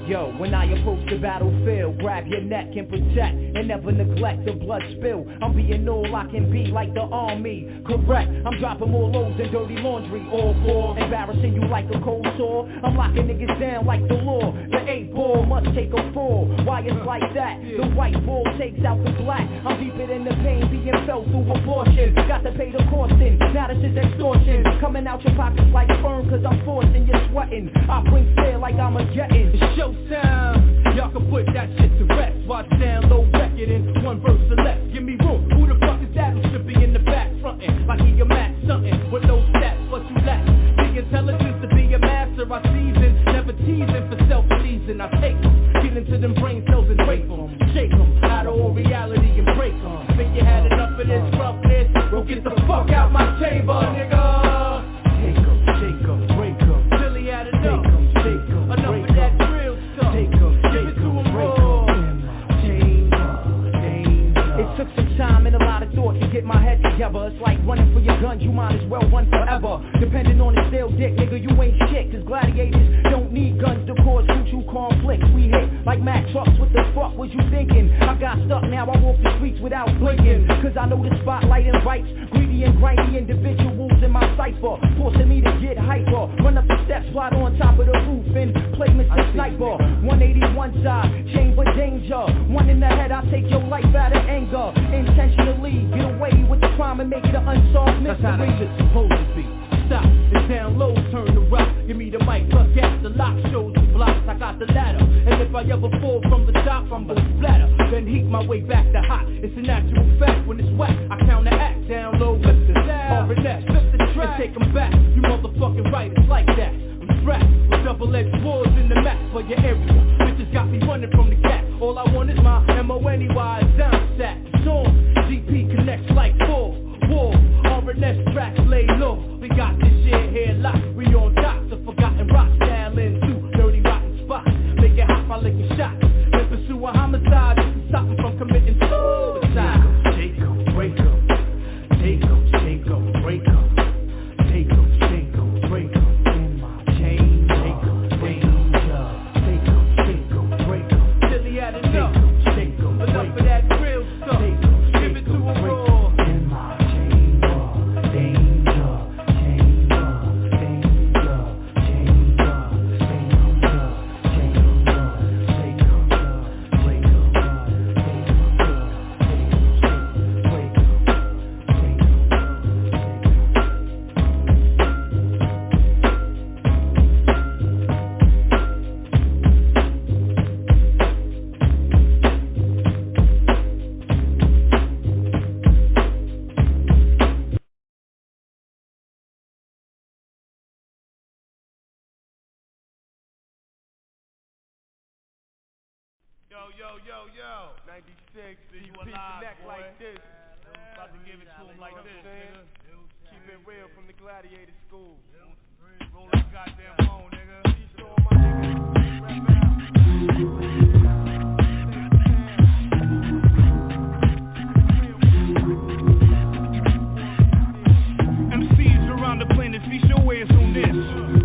Speaker 14: Yo, when I approach the battlefield, grab your neck and protect, and never neglect the blood spill. I'm being all I can be like the army, correct. I'm dropping more loads than dirty laundry, all for embarrassing you like a cold sore. I'm locking niggas down like the law. The 8-ball must take a fall. Why it's like that? The white ball takes out the black. I'm deeper than the pain being felt through abortion. Got to pay the costing. Now this is extortion. Coming out your pockets like sperm, cause I'm forcing you sweating. I bring fear like I'm a jetting.
Speaker 16: It's showtime. Y'all can put that shit to rest. Watch down low record in one verse or less. Give me room. Who the fuck is that who should be in the back frontin'? Like he a Mac something with no stats, but you lack the intelligence to be a master. I season, never teasing for self-pleasing. I take them, get into them brain cells and rape them, shake them out of all reality and break them. Think you had enough of this roughness? Well, get the fuck out my chamber, nigga.
Speaker 14: Take them, shake them, break them.
Speaker 16: Till he had enough. Enough of that real stuff.
Speaker 14: Take 'em,
Speaker 16: give it to him raw.
Speaker 14: It took some time and a lot of thought to get my head together. It's like running for your guns, you might as well run forever. Depending on the stale dick, nigga, you ain't shit. Cause gladiators don't need guns to cause mutual conflicts. We hit like Mack trucks, what the fuck was you thinking? I got stuck, now I walk the streets without blinking. Cause I know the spotlight invites greedy and grimy individuals in my cipher, forcing me to get hyper. Run up the steps, slide on top of the roof and play Mr. Sniper. 181 side, chamber danger. One in the head, I take your life out of anger. Intentionally get away with the crime and make it an unsolved mystery.
Speaker 16: That's how that shit's supposed to be. Stop and down low, turn the rock. Give me the mic, plus gas, the lock shows the blocks. I got the ladder, and if I ever fall from the top, I'm gonna splatter. Then heat my way back to hot. It's a natural fact when it's whack. I counteract, down low, lift the down. Or next, flip the track, and take them back. You motherfucking right, it's like that. I'm strapped with double-edged swords in the map for your area. Bitches got me running from the cat. All I want is my M-O-N-E-Y dime stack. Storm, GP connects like full war. RNS tracks lay low. We got this shit here locked. We on top, the forgotten rock style into dirty rotten spots. Make it hot by licking shots. Then pursue a homicide just to stop me from committing suicide. Take 'em, break 'em. Take 'em, shake 'em, break 'em. Take 'em, shake 'em, break 'em. In my chain, take 'em, danger. Take 'em, shake 'em, break 'em. Till he had enough. Shake 'em, enough of that real stuff. Give it to 'em raw. In my chamber, danger, chamber, danger, chamber, danger, chamber, take 'em, break 'em,
Speaker 15: Yo, 96, you alive, boy. Like this. About to give it to him like this, nigga. Keep it real from the gladiator school. Roll that goddamn phone, nigga. Peace to all my niggas. MCs around the planet, feast your wares on this.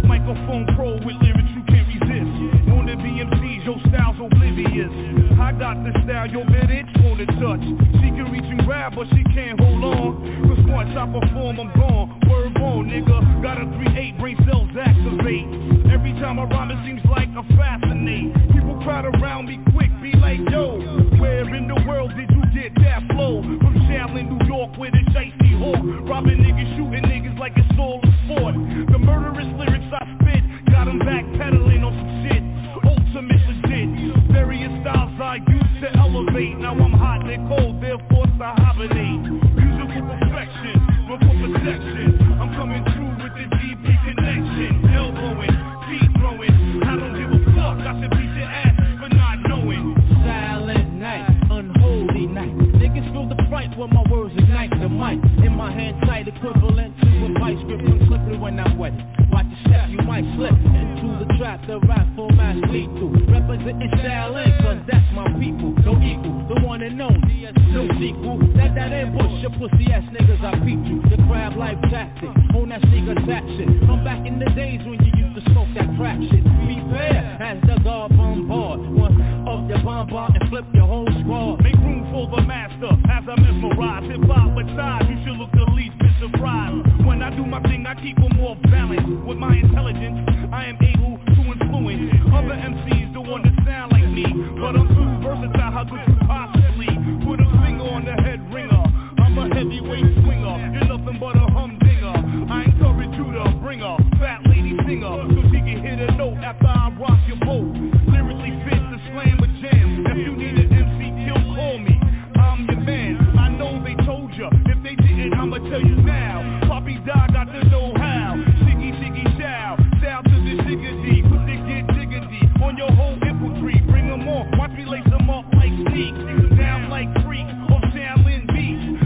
Speaker 15: Microphone pro with lyrics you can't resist. Wanna be MCs, your style's oblivious. I got the style your bitch wanna touch. She can reach and grab, but she can't hold on. Cause once I perform, I'm gone. Word on, nigga. Got a 3-8, brain cells activate. Every time I rhyme, it seems like I fascinate. People crowd around me quick, be like, yo, where in the world did you get that flow? From Shaolin, New York, with a Chicey Hawk. Robbing niggas, shooting niggas like it's all a sport. The murderous lyrics I spit, got them backpedaling on some shit. Ultimate legit. Various styles I used to elevate. Now I'm hot and cold, therefore to hibernate. Musical perfection, but for protection. I'm coming through with the DP connection. Elbowing, feet throwing. I don't give a fuck, I should beat your ass for not knowing.
Speaker 14: Silent night, unholy night. Niggas feel the fright when my words ignite the mic. In my hand tight, equivalent to a vice grip. I'm slippery when I'm wet. Watch your step, you might slip into the trap. The rap format's lethal. Representing Shaolin, cause that's my people. No equal, the one and only. No sequel. That ambush, your pussy ass niggas, I beat you. The crab life tactic, on that sneaker tap shit. I'm back in the days when you used to smoke that crack shit. Prepare as the guard bombard. One of your bombard and flip your whole squad.
Speaker 15: Make room for the master as I mesmerize. Hip-hop with size, you should look the least bit surprised. When I do my thing, I keep them more balanced. With my intelligence, I am able to influence other MCs to want to sound like me. But I'm too versatile, how could you possibly put a finger on the head ringer? I'm a heavyweight swinger, you're nothing but a humdinger. I encourage you to bring a fat lady singer, so she can hit a note after I rock your boat. Lyrically fit to slam a jam. If you need an MC kill, call me. I'm your man. I know they told you. If they didn't, I'ma tell you now. Poppy Dog got the know-how. Shiggy, shiggy, shout. Shout to the shiggity. Put the get diggity on your whole infantry. Bring them on. Watch me lace them up like sneaks. Down like freaks off Shaolin Beach.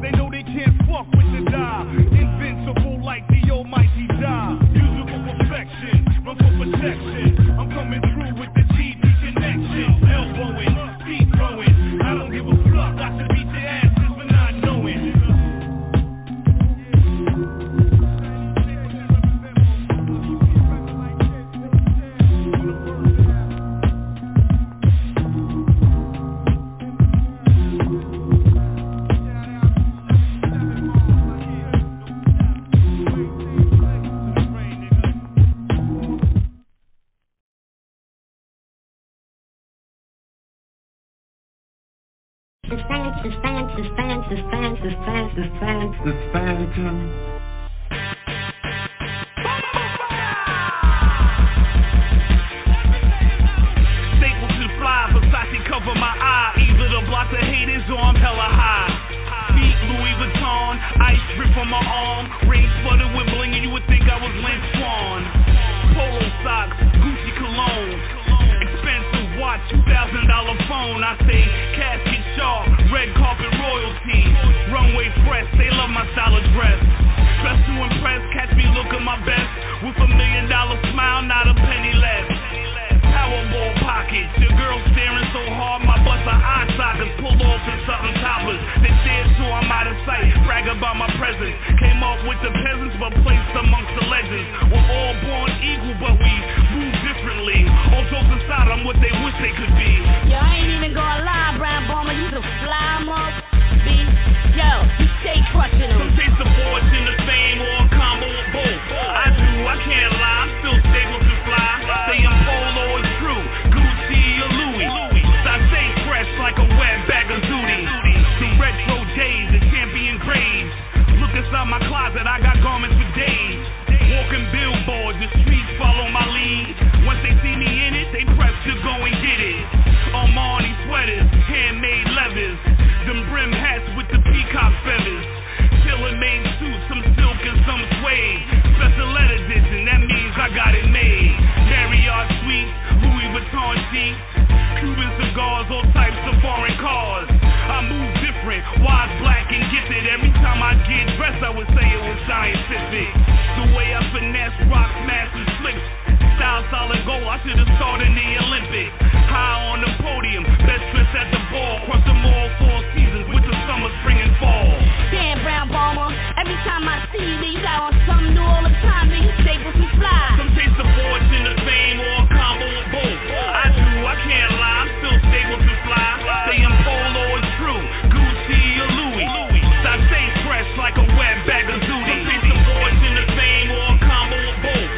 Speaker 15: They know they can't fuck with the die. Invincible like the almighty die. Musical perfection. Run for protection. I'm coming through with the GD connection. Elbowing, feet throwing. I don't give a fuck. I should beat your ass just for not knowing.
Speaker 17: The Phantom.
Speaker 15: Staple to the fly, Versace cover my eye. Either the block the haters or I'm hella high. Feet Louis Vuitton, ice drip on my arm. Rain flooded with bling and you would think I was Lynn Swan. lifestyle address. Dress to impress, catch me looking my best. With $1 million smile, not a penny less. Powerball pockets, your girl staring so hard, my bust her eye sockets pull off in something topless. They stared so I'm out of sight, brag about my presence. Came up with the peasants, but placed amongst the legends. We're all born equal, but we move differently. All jokes aside, I'm what they wish they could be.
Speaker 13: Yo, I ain't even gonna lie, Brown Bomber, you the fly mother. Yo, you stay crushing them.
Speaker 15: Some taste the fortune, the fame, or a combo of both. I can't lie, I'm still stable to fly. Say I'm polo or true, Gucci or Louis. I stay fresh like a wet bag of zooty. The retro days, the champion grades. Look inside my closet, I got garments for days. Walking billboards, the streets follow my lead. Once they see me in it, they press to go and get it. Armani sweaters, handmade leathers. Them brim hats with the peacock feathers. Tailor-made suits, some silk and some suede. Special edition, that means I got it made. Marriott suites, Louis Vuitton sheets. Cuban cigars, all types of foreign cars. I move different, wise, black, and gifted. Every time I get dressed, I would say it was scientific. The way I finesse, rock, smash, and flips. Style, solid gold, I should've started in the Olympics. High on the podium, best dressed at the ball. Cross them all 4 seasons, winter, summer, spring, and fall.
Speaker 13: Damn, Brown Bomber, every time I see you, you got on something new all the time, then you stay with me fly.
Speaker 15: Some taste the fortune, the fame, or a combo of both. I can't lie, I'm still stable to fly. Say I'm polo or true, Gucci or Louis. I stay fresh like a wet bag of zooty. Some taste the fortune, the fame, or a combo of both.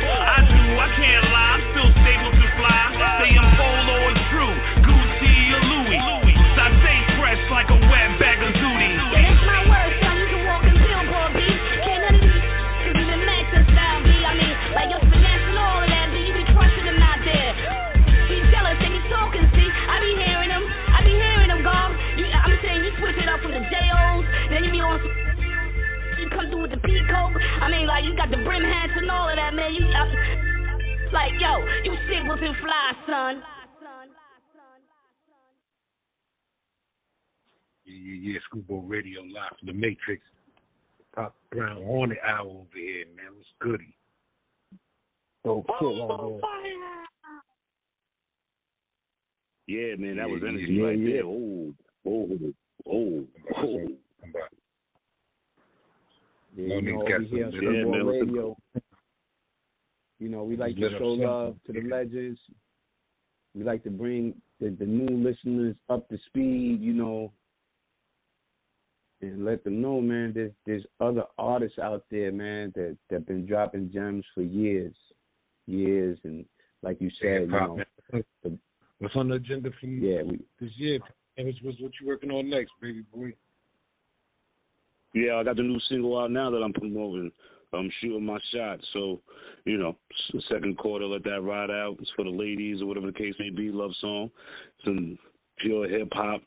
Speaker 15: I can't lie, I'm still stable to fly. Say I'm polo or true, Gucci or Louis. I stay fresh like a wet bag of zooty.
Speaker 13: Yeah, that's my word, son. You can walk in billboard, B. Can't none of these even match your style, B. I mean, like your finesse and all of that, B. You be crushing them out there. He jealous, they be talking, see. I be hearing them, God. I'm saying you switch it up from the J.O.s, then you be on some. You come through with the peacoat. I mean, like, you got the brim hats and all of that, man. Like, yo, you sick with him fly, son.
Speaker 9: Yeah, Screwball Radio live from the Matrix. Top Brown Hornet hour over here, man. What's goody?
Speaker 10: Oh, shit, right there.
Speaker 12: Yeah, man, that was energy right there. Oh.
Speaker 10: Yeah, you know, over here on Screwball Radio, you know, we like to show love to the legends. We like to bring the new listeners up to speed, you know, and let them know, man, there's other artists out there, man, that have been dropping gems for years. And like you said,
Speaker 9: what's on the agenda for you?
Speaker 10: Yeah,
Speaker 9: this year. And what's what you working on next, baby boy?
Speaker 12: Yeah, I got the new single out now that I'm promoting. I'm shooting my shot. So, you know, second quarter, let that ride out. It's for the ladies or whatever the case may be, love song. Some pure hip hop,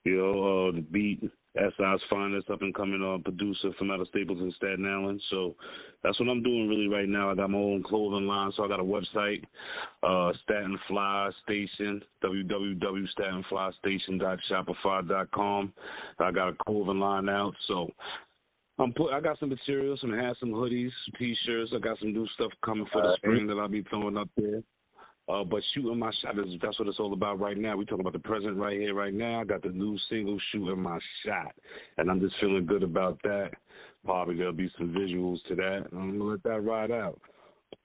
Speaker 12: you know, the beat. SI's finest up and coming producer from out of Stapleton, Staten Island. So that's what I'm doing really right now. I got my own clothing line, so I got a website, Staten Fly Station, www.statenflystation.shopify.com. I got a clothing line out, so I got some material, some hats, some hoodies, T-shirts. I got some new stuff coming for the spring that I'll be throwing up there. But shooting my shot, that's what it's all about right now. We're talking about the present right here, right now. I got the new single, Shooting My Shot, and I'm just feeling good about that. Probably there'll be some visuals to that, and I'm going to let that ride out.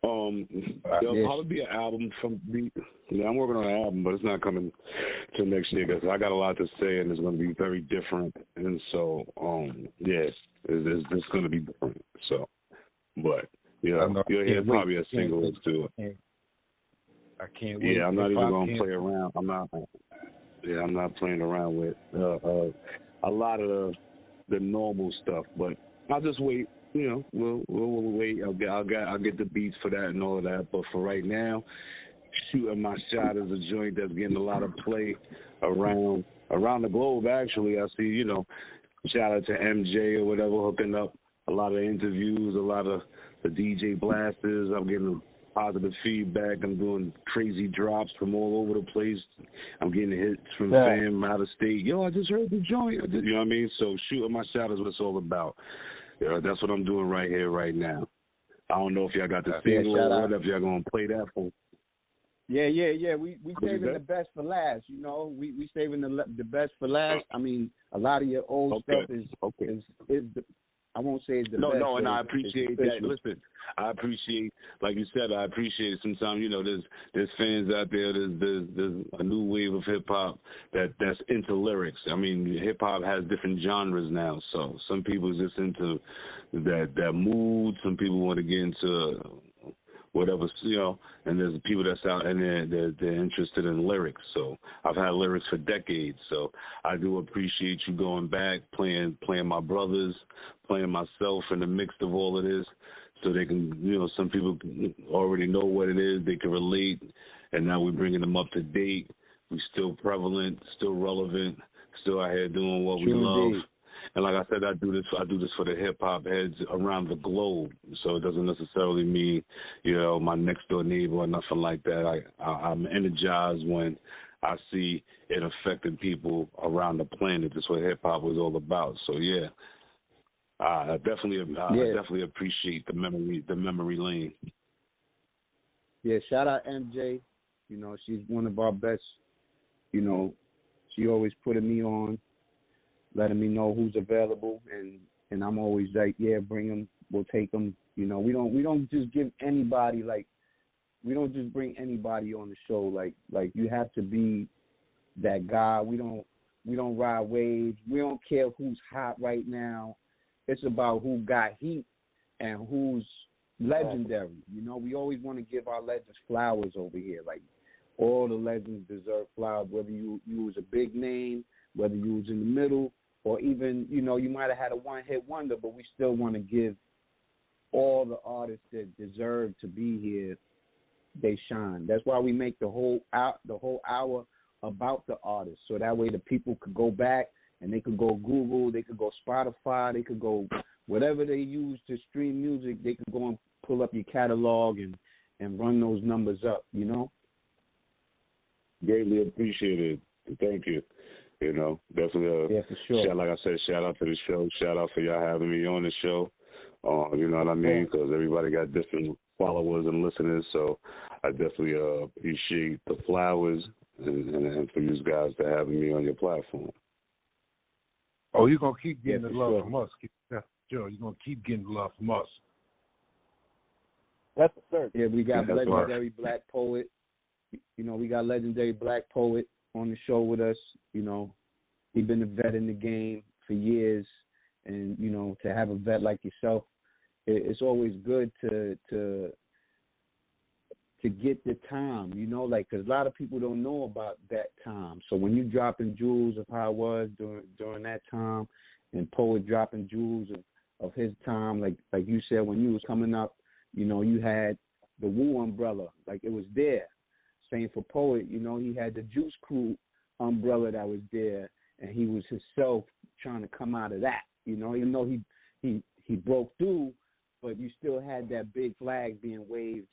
Speaker 12: There'll probably be an album from me. Yeah, I'm working on an album, but it's not coming till next year because I got a lot to say, and it's going to be very different. And so, it's going to be different. So, but, you'll hear probably a single or two.
Speaker 9: I can't wait.
Speaker 12: Yeah, I'm not even gonna play around. I'm not playing around with a lot of the normal stuff. But I'll just wait. You know, we'll wait. I'll get the beats for that and all of that. But for right now, Shooting My Shot is a joint that's getting a lot of play around the globe. Actually, I see. You know, shout out to MJ or whatever hooking up a lot of interviews, a lot of the DJ blasters. I'm getting positive feedback. I'm doing crazy drops from all over the place. I'm getting hits from fam out of state. Yo, I just heard the joint. You know what I mean? So Shooting My Shot is what it's all about. That's what I'm doing right here, right now. I don't know if y'all got the single or whatever. If y'all gonna play that for.
Speaker 10: Yeah. We saving the best for last. You know, we saving the best for last. I mean, a lot of your old stuff is I won't say it's the best.
Speaker 12: No, and I appreciate that. Listen, I appreciate, like you said, I appreciate it. Sometimes, you know, there's fans out there. There's a new wave of hip hop that's into lyrics. I mean, hip hop has different genres now. So some people are just into that mood. Some people want to get into whatever, you know, and there's people that's out and they're interested in lyrics. So I've had lyrics for decades. So I do appreciate you going back, playing my brothers, playing myself in the mix of all of this, so they can, you know, some people already know what it is, they can relate, and now we're bringing them up to date. We still prevalent, still relevant, still out here doing what we love. Indeed. And like I said, I do this for the hip hop heads around the globe. So it doesn't necessarily mean, you know, my next door neighbor or nothing like that. I'm energized when I see it affecting people around the planet. That's what hip hop was all about. So yeah, I definitely appreciate the memory lane.
Speaker 10: Yeah, shout out MJ. You know, she's one of our best. You know, she always putting me on, letting me know who's available, and I'm always like, yeah, bring them, we'll take them. You know, we don't just give anybody, like, we don't just bring anybody on the show. Like you have to be that guy. We don't ride waves. We don't care who's hot right now. It's about who got heat and who's legendary. You know, we always want to give our legends flowers over here. Like, all the legends deserve flowers, whether you was a big name, whether you was in the middle, or even, you know, you might have had a one-hit wonder, but we still want to give all the artists that deserve to be here, they shine. That's why we make the whole hour about the artist, so that way the people could go back and they could go Google, they could go Spotify, they could go whatever they use to stream music, they could go and pull up your catalog and run those numbers up, you know?
Speaker 12: Greatly appreciated. Thank you. You know, definitely.
Speaker 10: Yeah, for sure.
Speaker 12: Like I said, shout out to the show. Shout out for y'all having me on the show. You know what I mean? Because everybody got different followers and listeners. So I definitely appreciate the flowers and for you guys to having me on your platform.
Speaker 9: Oh, you're going to keep getting the love from us. That's sure. You're going to keep getting the love from us.
Speaker 10: That's the third. Yeah, we got legendary black poet. You know, we got legendary black poet on the show with us. You know, he's been a vet in the game for years, and you know, to have a vet like yourself, it's always good to get the time. You know, like, because a lot of people don't know about that time. So when you dropping jewels of how it was during that time, and poet dropping jewels of his time, like you said, when you was coming up, you know, you had the Wu umbrella, like it was there. Same for poet, you know, he had the Juice Crew umbrella that was there, and he was himself trying to come out of that, you know, even though he broke through, but you still had that big flag being waved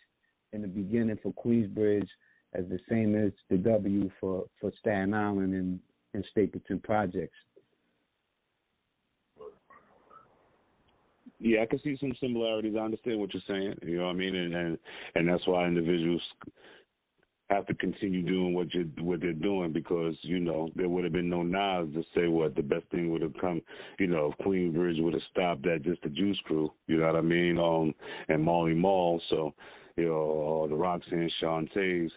Speaker 10: in the beginning for Queensbridge, as the same as the W for Staten Island and Stapleton Projects.
Speaker 12: Yeah, I can see some similarities. I understand what you're saying. You know what I mean? And that's why individuals have to continue doing what they're doing, because, you know, there would have been no Nas to say what the best thing would have come, you know, if Queensbridge would have stopped at just the Juice Crew, you know what I mean, and Marley Marl, so, you know, the Roxanne Shantays,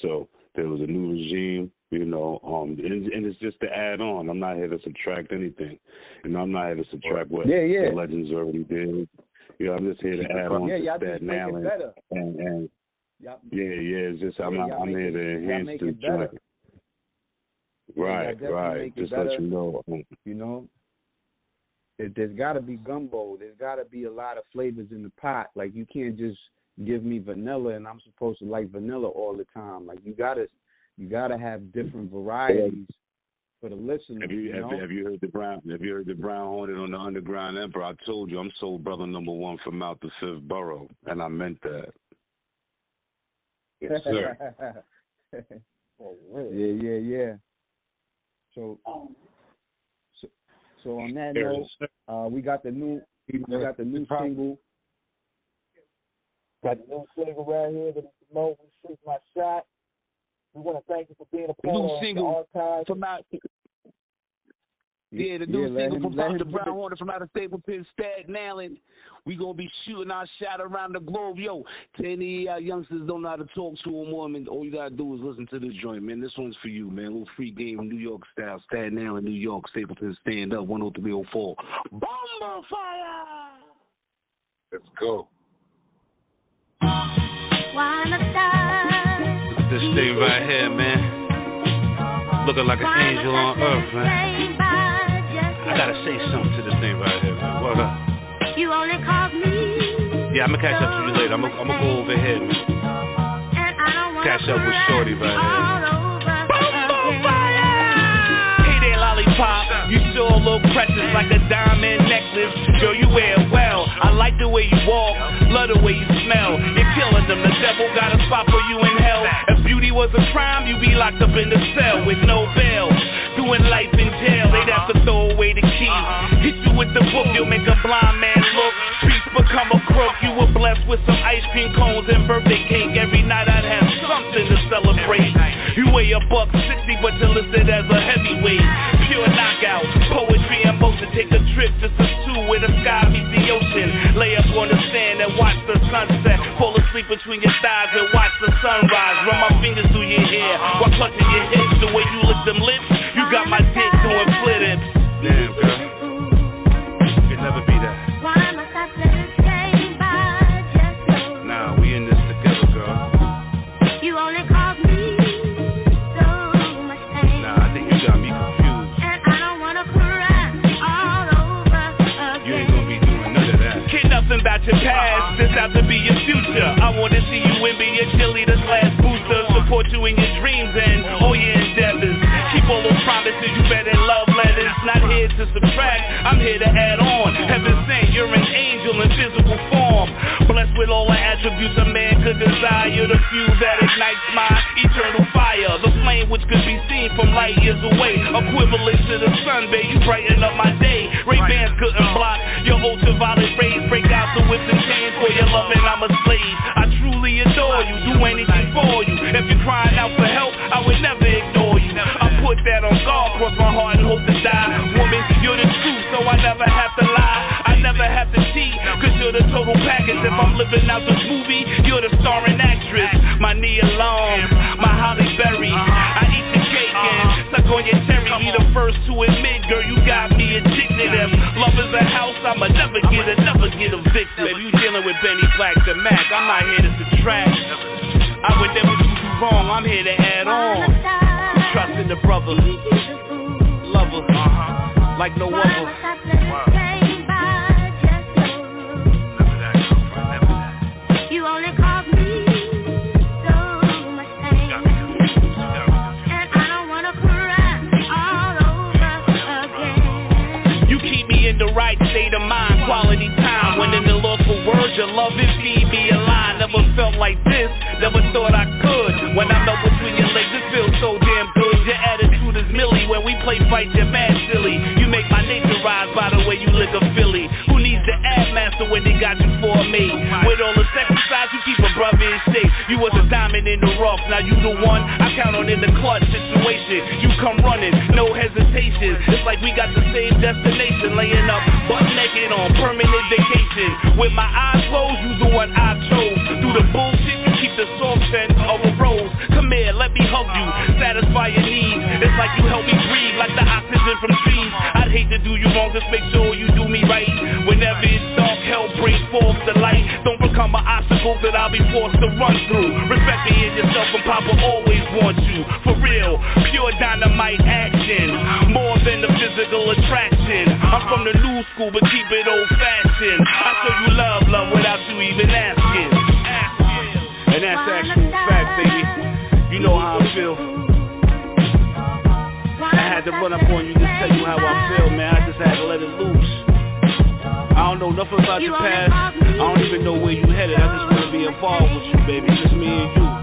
Speaker 12: so there was a new regime, you know, and it's just to add on. I'm not here to subtract anything, you know, I'm not here to subtract what the legends already did, you know, I'm just here to add on to Staten Island, and it's just I'm here to enhance the joint. Right. Just let you know.
Speaker 10: You know, there's got to be gumbo. There's got to be a lot of flavors in the pot. Like, you can't just give me vanilla and I'm supposed to like vanilla all the time. Like, you gotta have different varieties for the listener.
Speaker 12: Have you heard the Brown Hornet on the Underground Emperor? I told you I'm soul brother number one from out the 5th borough, and I meant that. Yes, sir.
Speaker 10: Yeah. So on that note, we got the new I got the new single.
Speaker 18: Got the new single right here that is the moment Shoot My Shot. We want to thank you for being a part of the archive.
Speaker 12: From out, the new single from the Brown Hornet from out of Stapleton, Staten Island. We gonna be shooting our shot around the globe, yo. To any youngsters don't know how to talk to a woman, all you gotta do is listen to this joint, man. This one's for you, man. A little free game, New York style, Staten Island, New York, Stapleton, stand up, 10304. Bomber fire!
Speaker 9: Let's go.
Speaker 19: This thing right here, man. Looking like an angel on earth, man. I gotta say something to this thing right here, man. What up?
Speaker 13: You only called me.
Speaker 19: Yeah, I'm gonna catch up to you later. I'm gonna go over here, man. Catch up with Shorty right here.
Speaker 20: You sure look precious like a diamond necklace. Girl, you wear it well. I like the way you walk, love the way you smell. You're killing them. The devil got a spot for you in hell. If beauty was a crime, you'd be locked up in the cell with no bail. Doing life in jail, they'd have to throw away the key. Hit you with the book, you'll make a blind man look. Streets become a crook. You were blessed with some ice cream cones and birthday cake. Every night I'd have something to celebrate. You weigh $160, but you're listed as a heavyweight. Pure knockout, poetry in motion. Take a trip just a two where the sky meets the ocean. Lay up on the sand and watch the sunset. Fall asleep between your thighs and watch the sunrise. Run my fingers through your hair while clutching your hips. The way you lick them lips, you got my dick doing flip-ups.
Speaker 19: Damn, girl. It'll never be that. Nah, we in this together, girl.
Speaker 13: You only called me so much pain.
Speaker 19: Nah, I think you got me confused.
Speaker 13: And I don't wanna cry all over again.
Speaker 19: You ain't gonna be doing none of that.
Speaker 20: Care nothing about your past, this out to be your future. I wanna see you and be your cheerleader slash booster. Support you in your dreams and all your endeavors. Keep all those promises you better love letters. Not here to subtract, I'm here to add on. Heaven sent, you're an angel in physical form. Blessed with all the attributes a man could desire. You're the fuse that ignites my eternal fire. The flame which could be seen from light years away. Equivalent to the sun, babe, you brighten up my day. Ray-Bans couldn't block your ultraviolet rays. Break out the whips and chains for your love and I'm a slave. I truly adore you, do anything for you. If you're crying out for help, I would never ignore you. I put that on guard, cross my heart and hope to die. Woman, you're the truth, so I never have to lie. I never have to cheat, cause you're the total package. If I'm living out this movie, you're the starring actress. My Nia Long, my Holly Berry. I eat the cake and suck on your cherry. Be the first to admit, girl, you got me addicted. If love is a house, I'ma never get evicted. Baby, you dealing with Benny Black the Mac. I'm not here to subtract. I would never do you wrong, I'm here to add on. Trust in the brother, lover, like no other.
Speaker 13: You only called me so much pain, and I don't wanna cry all over again.
Speaker 20: You keep me in the right state of mind, quality time. When in the look for words, your love it feed me a line. Never felt like this, never thought I could. When I'm up between your legs, it feels so damn good. Your attitude is Millie. When we play fight, you're mad silly. You make my nature rise by the way you lick a Philly. Who needs the ad master when they got you for me? With all the sexy sides, you keep a brother in shape. You was a diamond in the rough, now you the one I count on in the clutch situation. You come running, no hesitation. It's like we got the same destination. Laying up, butt naked on permanent vacation. With my eyes closed, you the one I chose. Through the bullshit, you keep the soft scent of a rose. Come here, let me hug you, satisfy your needs. It's like you help me breathe, like the oxygen from trees. I'd hate to do you wrong, just make sure you do me right. Whenever it's dark, hell brings forth the light. Don't become an obstacle that I'll be forced to run through. Respect me in yourself and Papa always wants you. For real, pure dynamite action. More than the physical attraction. I'm from the new school, but keep it old fashioned. I show you love without you even asking. And that's actual fact, baby. You know how I feel. I had to run up on you to tell you how I feel, man. I just had to let it loose. I don't know nothing about your past. I don't even know where you headed. I just want to be involved with you, baby. Just me and you.